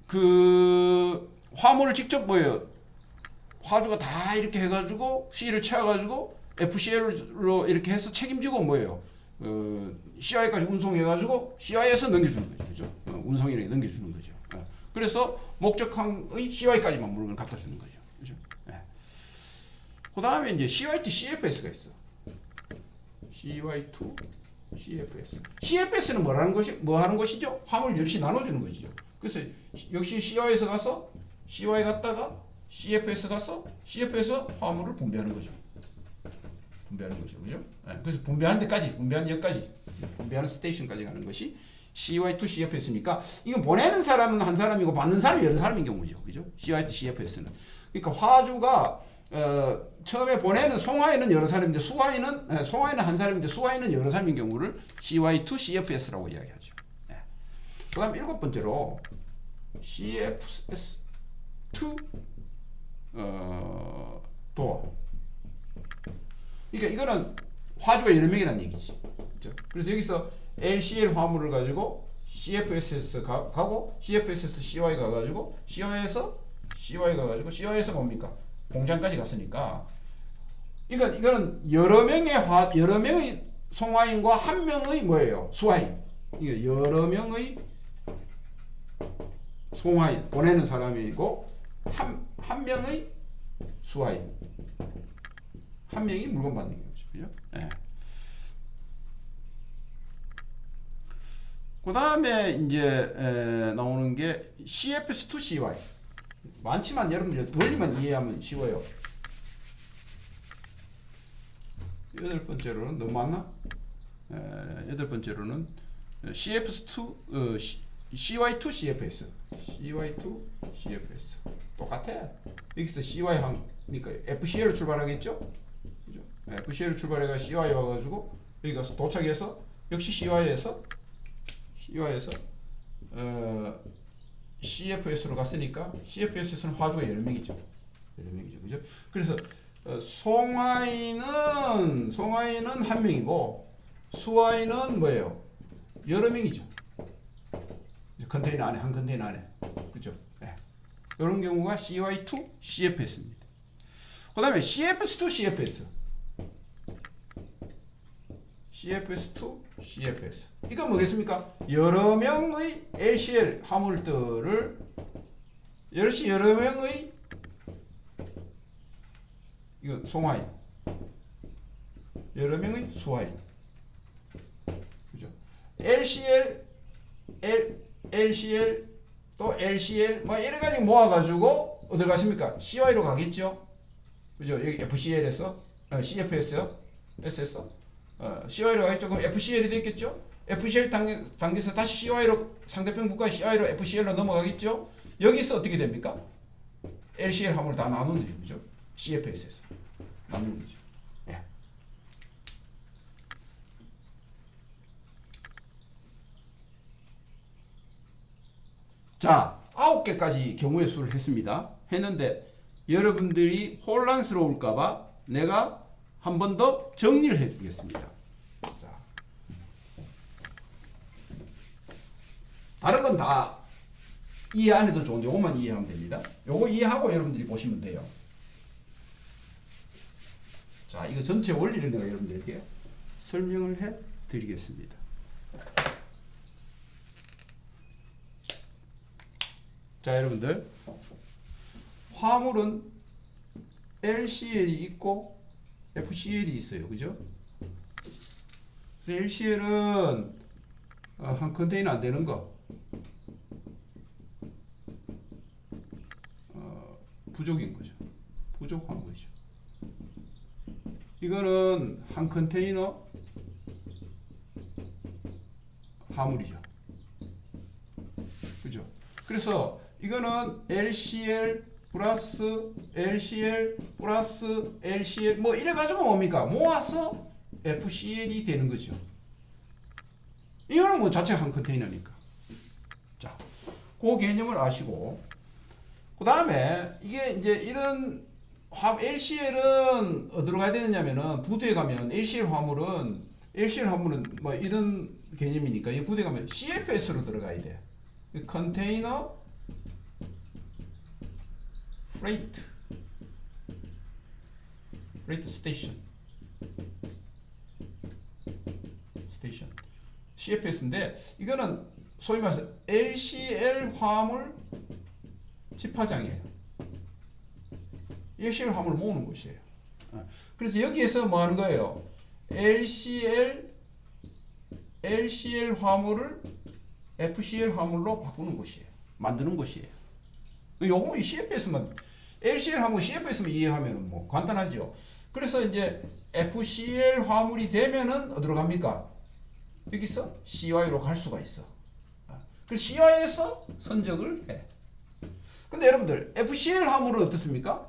그 화물을 직접 뭐예요? 화주가 다 이렇게 해가지고 C를 채워가지고 FCL로 이렇게 해서 책임지고 뭐예요? CI까지 운송해가지고 CI에서 넘겨주는 거죠. 그죠? 운송인에게 넘겨주는 거죠. 그래서 목적항의 CI까지만 물건을 갖다 주는 거죠. 그죠? 그 다음에 이제 CY2 CFS가 있어. CY2 CFS. CFS는 뭐 하는 것이죠? 화물 여럿이 나눠주는 것이죠. 그래서 역시 CY에서 가서 CY 갔다가 CFS 가서 CF에서 화물을 분배하는 거죠. 분배하는 거죠. 그죠? 그래서 분배하는 데까지, 분배하는 역까지, 분배하는 스테이션까지 가는 것이 CY2 CFS니까 이거 보내는 사람은 한 사람이고 받는 사람이 여러 사람인 경우죠. 그죠? CY2 CFS는. 그러니까 화주가 처음에 보내는 송화에는 여러 사람인데 송화에는 한 사람인데 수화에는 여러 사람인 경우를 CY2 CFS라고 이야기하죠. 그다음 일곱 번째로 CFS2 도어. 그러니까 이거는 화주가 여러 명이라는 얘기지. 그렇죠? 그래서 여기서 LCL 화물을 가지고 CFS에서 가고 CFS에서 CY 가가지고 CY에서 CY 가가지고 CY에서 뭡니까? 공장까지 갔으니까. 그러니까 이거는 여러 명의 송화인과 한 명의 뭐예요? 수화인. 이게 여러 명의 송화인 보내는 사람이고 한 명의 수화인. 한 명이 물건 받는 거죠. 그죠? 네. 그 다음에 이제 나오는 게 CFS2 CY. 많지만 여러분들 원리만 이해하면 쉬워요. 여덟 번째로는 너무 많나? 여덟 번째로는 CFS2 CY2 CFS. CY2 CFS. 똑같아. 여기서 CY 하니까 FCL로 출발하겠죠? 그죠? FCL로 출발해가 CY 와가지고 여기 가서 도착해서 역시 CY에서 CFS로 갔으니까 CFS에서는 화주가 여러 명이죠. 그죠? 그래서 송화인은 한 명이고 수화인은 뭐예요? 여러 명이죠. 컨테이너 안에 한 컨테이너 안에. 그죠? 이런 경우가 CY2 CFS입니다. 그다음에 CFS2 CFS. CFS2 CFS. 이건 뭐겠습니까? 여러 명의 LCL 화물들을 여러 명의 이거 송화인, 여러 명의 수화인, 그죠? LCL 또 LCL 뭐 여러 가지 모아가지고 어디 가십니까? CY로 가겠죠? 그죠? 여기 FCL에서 CFS요, S에서 CY로 가겠죠? 그럼 FCL이 되겠죠? FCL 당겨서 다시 CY로 상대편 국가 CY로 FCL로 넘어가겠죠? 여기서 어떻게 됩니까? LCL 화물 다 나누는 거죠, 그죠? CFS에서 나누는 거죠. 예. 자, 9개까지 경우의 수를 했는데 여러분들이 혼란스러울까봐 내가 한 번 더 정리를 해주겠습니다. 자, 다른 건 다 이해 안 해도 좋은데 요것만 이해하면 됩니다. 요거 이해하고 여러분들이 보시면 돼요. 자, 이거 전체 원리를 내가 여러분들께 설명을 해 드리겠습니다. 자, 여러분들, 화물은 LCL이 있고 FCL이 있어요. 그죠? 그래서 LCL은 한 컨테이너 안 되는 거, 부족인 거죠. 부족 화물이죠. 이거는 한 컨테이너 화물이죠. 그죠? 그래서 이거는 LCL 플러스 LCL 플러스 LCL 뭐 이래가지고 뭡니까? 모아서 FCL이 되는 거죠. 이거는 뭐 자체가 한 컨테이너니까. 자, 그 개념을 아시고, 그 다음에 이게 이제 이런 LCL은 어디로 가야 되느냐면은 부두에 가면 LCL 화물은 뭐 이런 개념이니까 이 부두에 가면 CFS로 들어가야 돼. 컨테이너 프레이트 freight station. CFS인데 이거는 소위 말해서 LCL 화물 집화장이에요. LCL 화물 모으는 곳이에요. 그래서 여기에서 뭐 하는 거예요? LCL 화물을 FCL 화물로 바꾸는 곳이에요. 만드는 곳이에요. 요거 CFS만 LCL 화물 CFS만 이해하면 뭐 간단하죠. 그래서 이제 FCL 화물이 되면은 어디로 갑니까? 여기서 CY로 갈 수가 있어. 그래서 CY에서 선적을 해. 근데 여러분들 FCL 화물은 어떻습니까?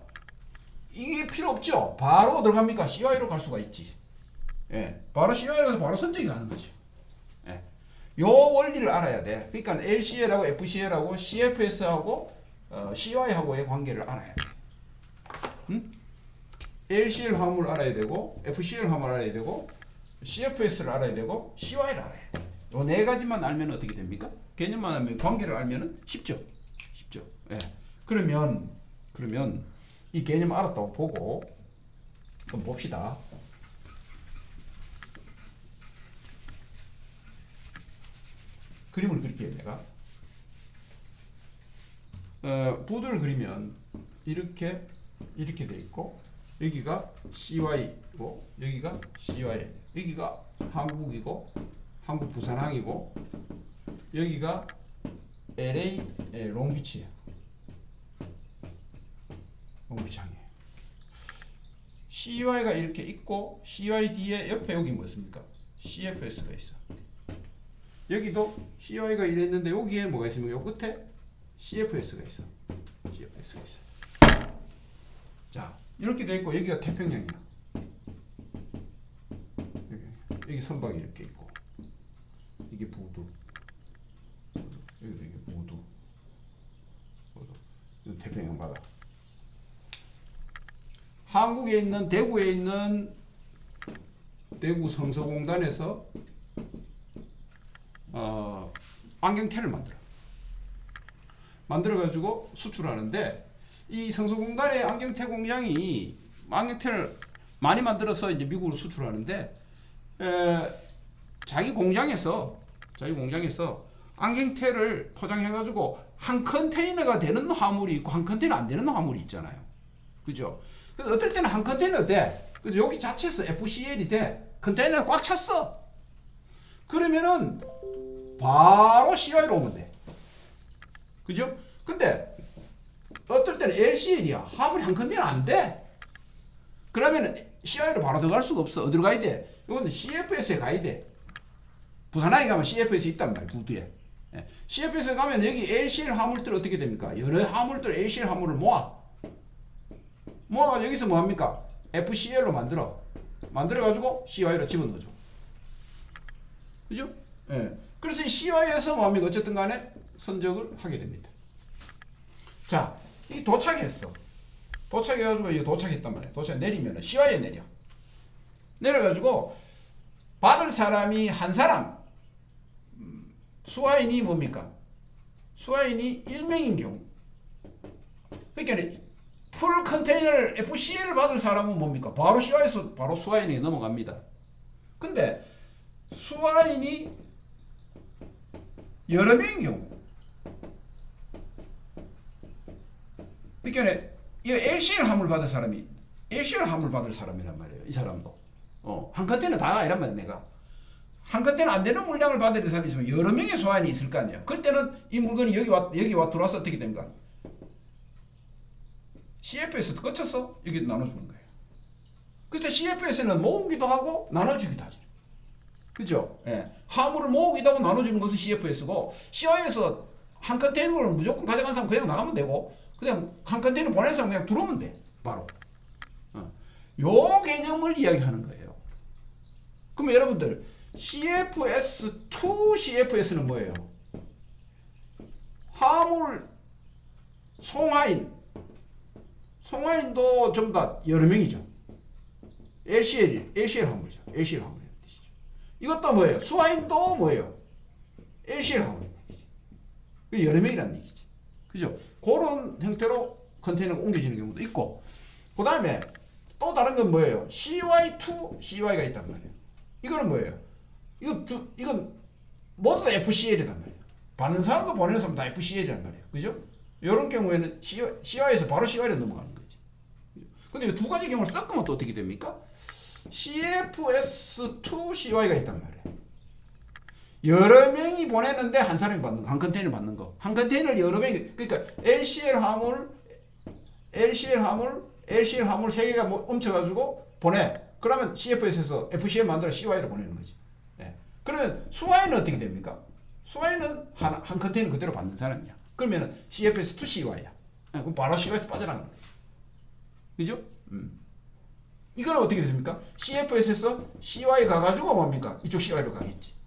이게 필요 없죠. 바로 들어갑니까? CY로 갈 수가 있지. 예, 바로 CY로 가서 바로 선적이 가는 거죠. 예, 요 원리를 알아야 돼. 그러니까 LCL하고 FCL하고 CFS하고 CY하고의 관계를 알아야 돼. 응? LCL 화물을 알아야 되고 FCL 화물을 알아야 되고 CFS를 알아야 되고 CY를 알아야 돼. 요 네 가지만 알면 어떻게 됩니까? 개념만 알면 관계를 알면 쉽죠. 예. 그러면 이 개념 알았다고 보고 좀 봅시다. 그림을 그릴게요, 내가. 부두를 그리면 이렇게 돼 있고 여기가 CY고 여기가 CY, 여기가 한국이고 한국 부산항이고 여기가 LA 롱비치예요. 롱비치항이에요. CY가 이렇게 있고 CY 뒤에 옆에 여기 뭐였습니까? CFS가 있어. 여기도 CY가 이랬는데 여기에 뭐가 있습니까? 요 끝에 CFS가 있어. 자, 이렇게 돼 있고 여기가 태평양이야. 여기 선박이 이렇게 있고 이게 부두. 여기도 이게 부두. 이건 태평양 바다. 한국에 있는 대구에 있는 대구 성서공단에서 안경테를 만들어 가지고 수출하는데 이 성서공단의 안경테 공장이 안경테를 많이 만들어서 이제 미국으로 수출하는데 자기 공장에서 안경테를 포장해 가지고 한 컨테이너가 되는 화물이 있고 한 컨테이너 안 되는 화물이 있잖아요. 그죠? 그래서 어떨 때는 한 컨테이너 돼. 그래서 여기 자체에서 FCL이 돼. 컨테이너가 꽉 찼어. 그러면은 바로 CY로 오면 돼. 그죠? 근데 어떨 때는 LCL이야. 화물이 한 컨테이너 안 돼. 그러면 CY로 바로 들어갈 수가 없어. 어디로 가야 돼? 이거는 CFS에 가야 돼. 부산항에 가면 CFS 있단 말이야. 부두에. CFS에 가면 여기 LCL 화물들 어떻게 됩니까? 여러 화물들 LCL 화물을 모아가지고 여기서 뭐 합니까? FCL로 만들어가지고 CY로 집어넣어줘. 그죠? 예. 그래서 이 CY에서 뭐 합니까? 어쨌든 간에 선적을 하게 됩니다. 자, 이 도착했어. 도착해가지고 이거 도착했단 말이야. 도착 내리면은 CY에 내려가지고 받을 사람이 한 사람. 수화인이 뭡니까? 수화인이 1명인 경우. 그러니까 풀 컨테이너를 FCL을 받을 사람은 뭡니까? 바로 CY에서 바로 수화인이 넘어갑니다. 근데 수화인이 여러 명인 경우. 그러니까 이 LCL 화물 받을 사람이 LCL 화물 받을 사람이란 말이에요. 이 사람도. 한 컨테이너 다 이란 말이야, 내가. 한 컨테이너 안 되는 물량을 받아야 되는 사람이 있으면 여러 명의 소환이 있을 거 아니야. 그때는 이 물건이 여기 와 들어와서 어떻게 됩니까? CFS도 거쳐서 여기 나눠주는 거예요. 그래서 CFS는 모으기도 하고 나눠주기도 하죠. 그죠? 예. 화물을 모으기도 하고 나눠주는 것은 CFS고, CI에서 한 컨테이너를 무조건 가져간 사람 그냥 나가면 되고, 그냥 한 컨테이너 보낸 사람 그냥 들어오면 돼. 바로. 요 개념을 이야기하는 거예요. 그러면 여러분들, CFS to CFS는 뭐예요? 화물 송화인도 전부 다 여러 명이죠. LCL 화물이죠. LCL 화물이라는 뜻이죠. 이것도 뭐예요? 수화인도 뭐예요? LCL 화물. 여러 명이라는 얘기지. 그죠? 그런 형태로 컨테이너가 옮겨지는 경우도 있고, 그 다음에 또 다른 건 뭐예요? CY2, CY가 있단 말이에요. 이거는 뭐예요? 이건 모두 다 FCL이란 말이에요. 받는 사람도 보내는 사람도 다 FCL이란 말이에요. 그죠? 이런 경우에는 CY에서 바로 CY로 넘어가는 거지. 근데 이 두 가지 경우를 섞으면 또 어떻게 됩니까? CFS2 CY가 있단 말이에요. 여러 명이 보냈는데 한 사람이 받는 거, 한 컨테이너 받는 거. 한 컨테이너를 여러 명이, 그러니까 LCL 화물, LCL 화물 3개가 뭐 훔쳐가지고 보내. 그러면 CFS에서 FCL 만들어 CY로 보내는 거지. 예. 그러면 수화에는 어떻게 됩니까? 수화에는 한 컨테이너 그대로 받는 사람이야. 그러면은 CFS2 CY야. 예. 그럼 바로 CY에서 빠져나가는 거야. 그죠? 이거는 어떻게 됐습니까? CFS에서 CY 가가지고 뭡니까? 이쪽 CY로 가겠지.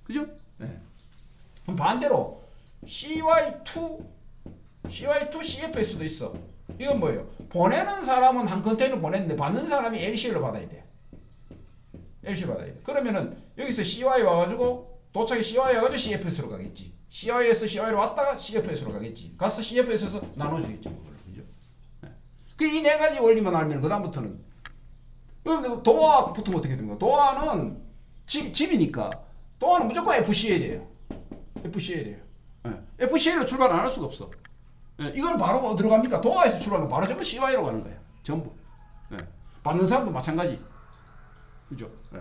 그죠? 네. 그럼 반대로 CY2 CFS도 있어. 이건 뭐예요? 보내는 사람은 한 컨테이너 보냈는데 받는 사람이 LCL로 받아야 돼. LCL 받아야 돼. 그러면은 여기서 CY 와가지고 도착이 CY 와가지고 CFS로 가겠지. CY에서 CY로 왔다가 CFS로 가겠지. 가서 CFS에서 나눠주겠지. 그죠? 네. 이 네 가지 원리만 알면 그 다음부터는 도화 붙으면 어떻게 됩니까? 도화는 집이니까 도화는 무조건 FCL이에요. FCL이에요. 네. FCL로 출발 안 할 수가 없어. 네. 이건 바로 어디로 갑니까? 도화에서 출발하면 바로 전부 CY로 가는 거예요. 전부. 네. 받는 사람도 마찬가지. 그죠? 네.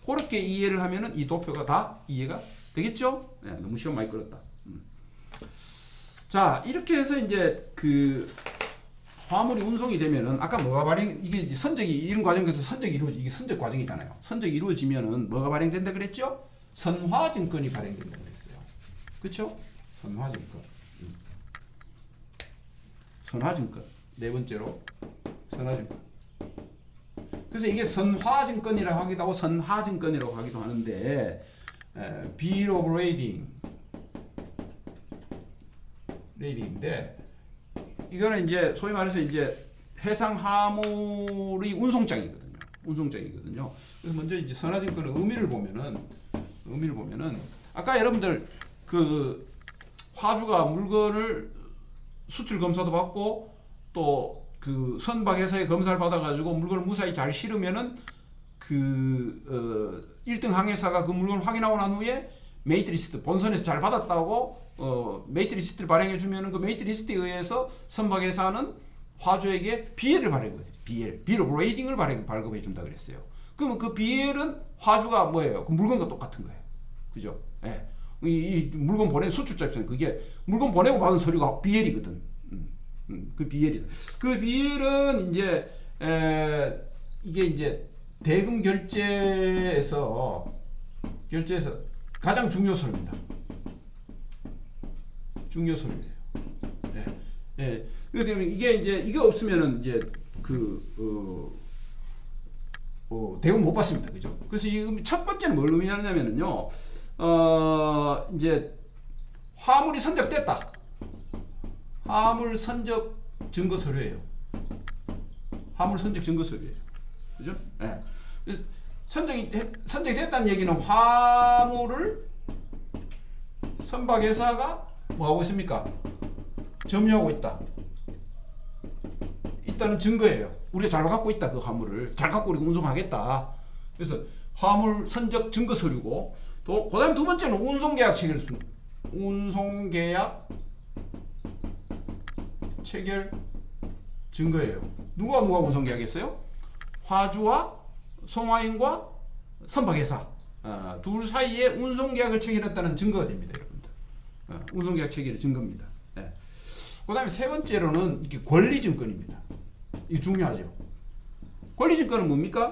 그렇게 이해를 하면은 이 도표가 다 이해가 되겠죠? 네. 너무 시간 많이 끌었다. 자, 이렇게 해서 이제 그 화물이 운송이 되면은 아까 뭐가 발행 이게 선적이 이런 과정에서 선적이 이게 선적 과정이잖아요. 선적이 이루어지면은 뭐가 발행된다 그랬죠? 선화증권이 발행된다 그랬어요. 그렇죠? 선화증권. 선화증권. 네 번째로 선화증권. 그래서 이게 선화증권이라고 하기도 하고 선하증권이라고 하기도 하는데 bill of lading인데 이거는 이제 소위 말해서 이제 해상 화물의 운송장이거든요. 운송장이거든요. 그래서 먼저 이제 선화증권의 의미를 보면은 아까 여러분들 그 화주가 물건을 수출 검사도 받고 또 그 선박 회사의 검사를 받아가지고 물건을 무사히 잘 실으면은 그 1등 항해사가 그 물건을 확인하고 난 후에 메이트 리스트 본선에서 잘 받았다고 메이트 리스트를 발행해 주면은 그 메이트 리스트에 의해서 선박 회사는 화주에게 BL을 발행해 BL, 비ll 오브 레이딩을 발급해 준다 그랬어요. 그러면 그 BL은 화주가 뭐예요? 그 물건과 똑같은 거예요. 그죠? 예. 이 물건 보낸 수출자 입장에 그게 물건 보내고 받은 서류가 BL이거든. 그 BL이다. 그 BL은 이제 이게 이제 대금 결제에서 가장 중요 서류입니다. 중요 서류예요. 네. 예. 그렇기 때문에 이게 이제 이게 없으면은 이제 대금 못 받습니다. 그죠? 그래서 이 첫 번째는 뭘 의미하냐면요. 이제 화물이 선적됐다. 화물 선적 증거 서류예요. 화물 선적 증거 서류예요. 그죠? 예. 선적이 됐다는 얘기는 화물을 선박 회사가 뭐 하고 있습니까? 점유하고 있다는 증거예요. 우리가 잘 갖고 있다. 그 화물을 잘 갖고 우리가 운송하겠다. 그래서 화물 선적 증거 서류고 또 그다음 두 번째는 운송계약 체결 증거예요. 누가 운송계약했어요? 화주와 송화인과 선박회사 둘 사이에 운송계약을 체결했다는 증거가 됩니다, 여러분들. 운송계약 체결의 증거입니다. 네. 그다음에 세 번째로는 이게 권리증권입니다. 이게 중요하죠. 권리증권은 뭡니까?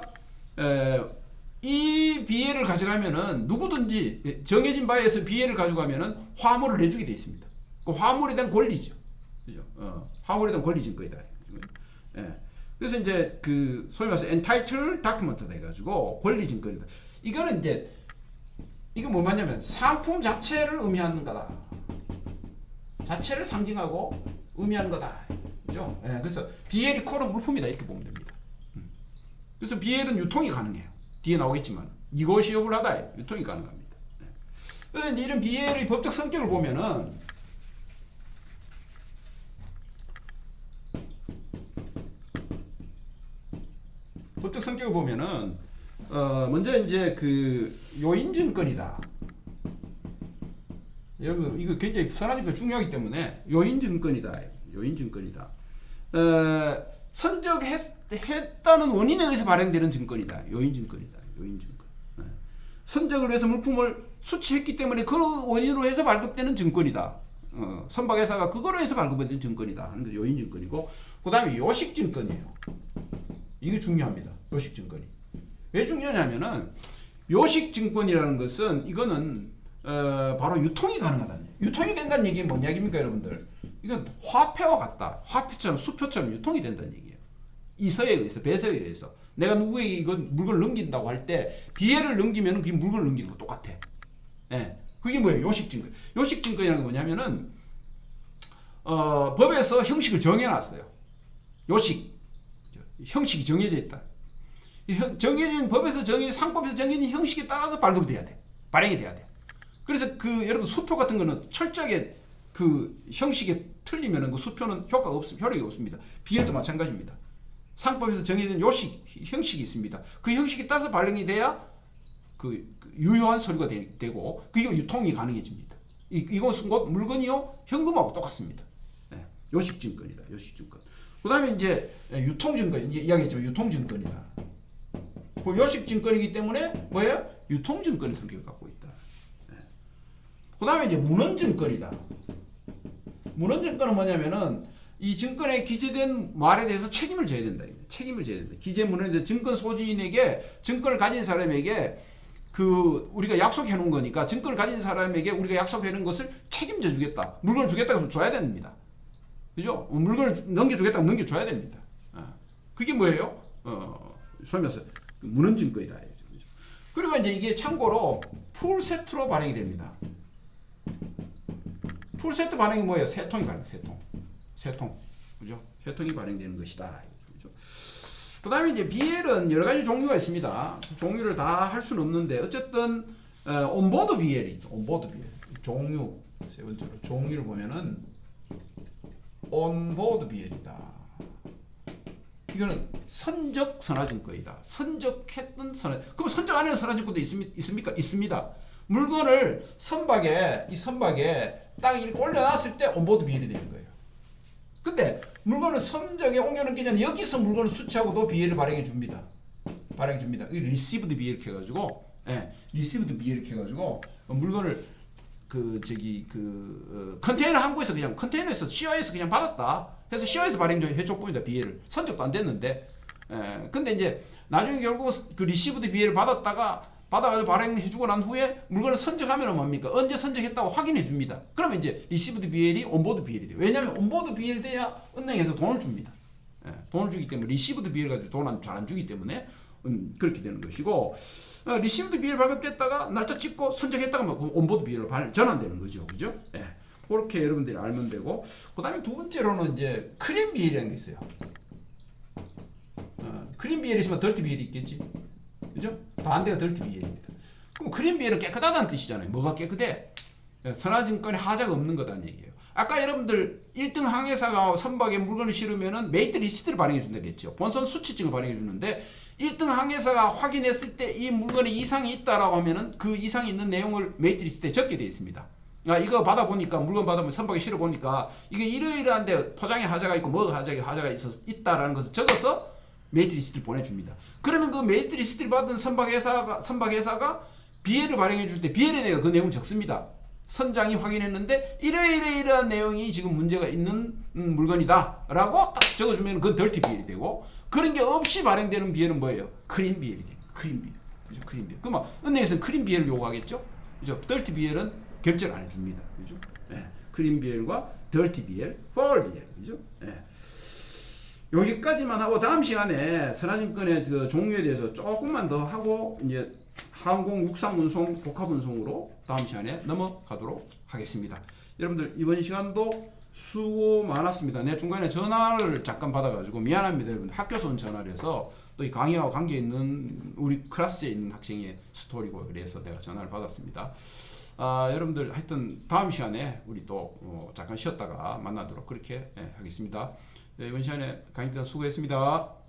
이 BL을 가져가면은 누구든지 정해진 바에 의해서 BL을 가져가면은 화물을 내주게 돼 있습니다. 그 화물에 대한 권리죠. 그죠? 화물에 대한 권리증거이다. 예. 그래서 이제 그 소위 말해서 entitled document다 해가지고 권리증거이다. 이거는 이제 이거 뭐 맞냐면 상품 자체를 의미하는 거다. 자체를 상징하고 의미하는 거다. 그죠? 예. 그래서 BL이 콜은 물품이다 이렇게 보면 됩니다. 그래서 BL은 유통이 가능해요. 뒤에 나오겠지만 니고시업을 하다 유통이 가능합니다. 예. 그래서 이제 이런 BL의 법적 성격을 보면은 법적 성격을 보면은 먼저 이제 그 요인증권이다. 여러분 이거 굉장히 선화증권 중요하기 때문에 요인증권이다. 요인증권이다. 선적했다는 원인에 의해서 발행되는 증권이다. 요인증권이다. 요인증권. 선적을 위해서 물품을 수취했기 때문에 그 원인으로 해서 발급되는 증권이다. 선박회사가 그거로 해서 발급된 증권이다 하는 게 요인증권이고, 그 다음에 요식증권이에요. 이게 중요합니다. 요식증권이. 왜 중요하냐면은 요식증권이라는 것은 이거는 바로 유통이 가능하다는, 유통이 된다는 얘기는 뭔 이야기입니까 여러분들? 이건 화폐와 같다. 화폐처럼 수표처럼 유통이 된다는 얘기예요. 이서에 의해서, 배서에 의해서. 내가 누구에게 이건 물건을 넘긴다고 할 때 비해를 넘기면 그 물건을 넘기는 거 똑같아. 예. 그게 뭐예요? 요식증권. 요식증권이라는 건 뭐냐면은 법에서 형식을 정해놨어요. 요식. 형식이 정해져 있다. 정해진 법에서 정해진 상법에서 정해진 형식에 따라서 발급이 돼야 돼. 발행이 돼야 돼. 그래서 그 여러분 수표 같은 거는 철저하게 그 형식에 틀리면은 그 수표는 효력이 없습니다. 비해도 마찬가지입니다. 상법에서 정해진 요식 형식이 있습니다. 그 형식에 따라서 발행이 돼야 그 유효한 서류가 되고 그게 유통이 가능해집니다. 이것은 곧 물건이요 현금하고 똑같습니다. 네. 요식증권이다. 요식증권. 그 다음에 이제 유통증권, 이제 이야기했죠. 유통증권이다. 그 요식증권이기 때문에 뭐예요? 유통증권의 성격을 갖고 있다. 네. 그 다음에 이제 문헌증권이다. 문헌증권은 뭐냐면은 이 증권에 기재된 말에 대해서 책임을 져야 된다. 책임을 져야 된다. 기재문헌에 대해서 증권 소지인에게, 증권을 가진 사람에게 그 우리가 약속해 놓은 거니까 증권을 가진 사람에게 우리가 약속해 놓은 것을 책임져 주겠다. 물건을 주겠다고 줘야 됩니다. 그죠? 물건을 넘겨주겠다고 넘겨줘야 됩니다. 그게 뭐예요? 소위 말해서 문헌증권이다. 그죠? 그리고 이제 이게 참고로 풀세트로 발행이 됩니다. 풀세트 발행이 뭐예요? 세 통이 발행, 세 통. 그죠? 세 통이 발행되는 것이다. 그죠? 그 다음에 이제 BL은 여러 가지 종류가 있습니다. 종류를 다 할 수는 없는데, 어쨌든, 온보드 BL이죠. 온보드 BL. 종류. 세 번째로 종류를 보면은, 온보드 BL이다. 이거는 선적 선화증권이다. 선적했던 선화. 그럼 선적 안에는 선화증권도 있습니까? 있습니다. 물건을 선박에 딱 이렇게 올려놨을 때 온보드 BL이 되는 거예요. 근데 물건을 선적에 옮겨놓기 전에 여기서 물건을 수취하고도 BL을 발행해 줍니다. 발행해 줍니다. 이 리시브드 BL 이렇게 해가지고, 리시브드 BL 이렇게 해가지고 물건을 컨테이너 항구에서 그냥 컨테이너에서 CI에서 그냥 받았다. 해서 CI에서 발행해 줬습니다. BL을 선적도 안 됐는데, 근데 이제 나중에 결국 그 리시브드 BL을 받아가지고 발행해주고 난 후에 물건을 선적하면 뭡니까? 언제 선적했다고 확인해 줍니다. 그러면 이제 리시브드 BL이 온보드 BL이 돼요. 왜냐하면 온보드 BL 돼야 은행에서 돈을 줍니다. 돈을 주기 때문에 리시브드 BL 가지고 돈 잘 안 주기 때문에 그렇게 되는 것이고, 리시브드 BL 발급됐다가 날짜 찍고 선적했다가 뭐 온보드 BL로 전환되는 거죠. 그죠? 그렇게 여러분들이 알면 되고, 그 다음에 두 번째로는 이제 크림 BL이라는 게 있어요. 크림 BL 있으면 덜티 BL이 있겠지. 그죠? 반대가 덜티 BL입니다. 그럼 크림 BL은 깨끗하다는 뜻이잖아요. 뭐가 깨끗해? 선화증권에 하자가 없는 거다는 얘기예요. 아까 여러분들 1등 항해사가 선박에 물건을 실으면은 메이트 리시트를 발행해 준다고 했죠. 본선 수취증을 발행해 주는데 1등 항해사가 확인했을 때 이 물건에 이상이 있다라고 하면은 그 이상이 있는 내용을 메이트 리시트에 적게 되어 있습니다. 이거 받아보니까, 물건 받아보면 선박에 실어보니까 이게 이러이러한데 포장에 하자가 있고 뭐가 하자가 있다라는 것을 적어서 메이트 리시트를 보내줍니다. 그러면 그 메이트 리시트를 받은 선박회사가 BL을 발행해 줄 때 BL에 대해 그 내용을 적습니다. 선장이 확인했는데 이러이러한 내용이 지금 문제가 있는 물건이다 라고 딱 적어주면 그건 덜티 BL이 되고, 그런 게 없이 발행되는 BL은 뭐예요? 크림 BL이 돼요. 크림 BL. 그죠? 크림 BL. 그럼 은행에서는 크림 BL을 요구하겠죠? 그죠? 덜티 BL은 결제를 안 해줍니다. 그죠? 크림 BL과 덜티 BL, 펄 BL. 그죠? 여기까지만 하고 다음 시간에 선화증권의 그 종류에 대해서 조금만 더 하고 이제 항공, 육상 운송, 복합 운송으로 다음 시간에 넘어가도록 하겠습니다. 여러분들 이번 시간도 수고 많았습니다. 내 중간에 전화를 잠깐 받아가지고 미안합니다. 여러분 학교에서 온 전화를 해서 또 이 강의와 관계 있는 우리 클래스에 있는 학생의 스토리고 그래서 내가 전화를 받았습니다. 여러분들 하여튼 다음 시간에 우리 또 잠깐 쉬었다가 만나도록 그렇게 하겠습니다. 이번 시간에 강의 수고했습니다.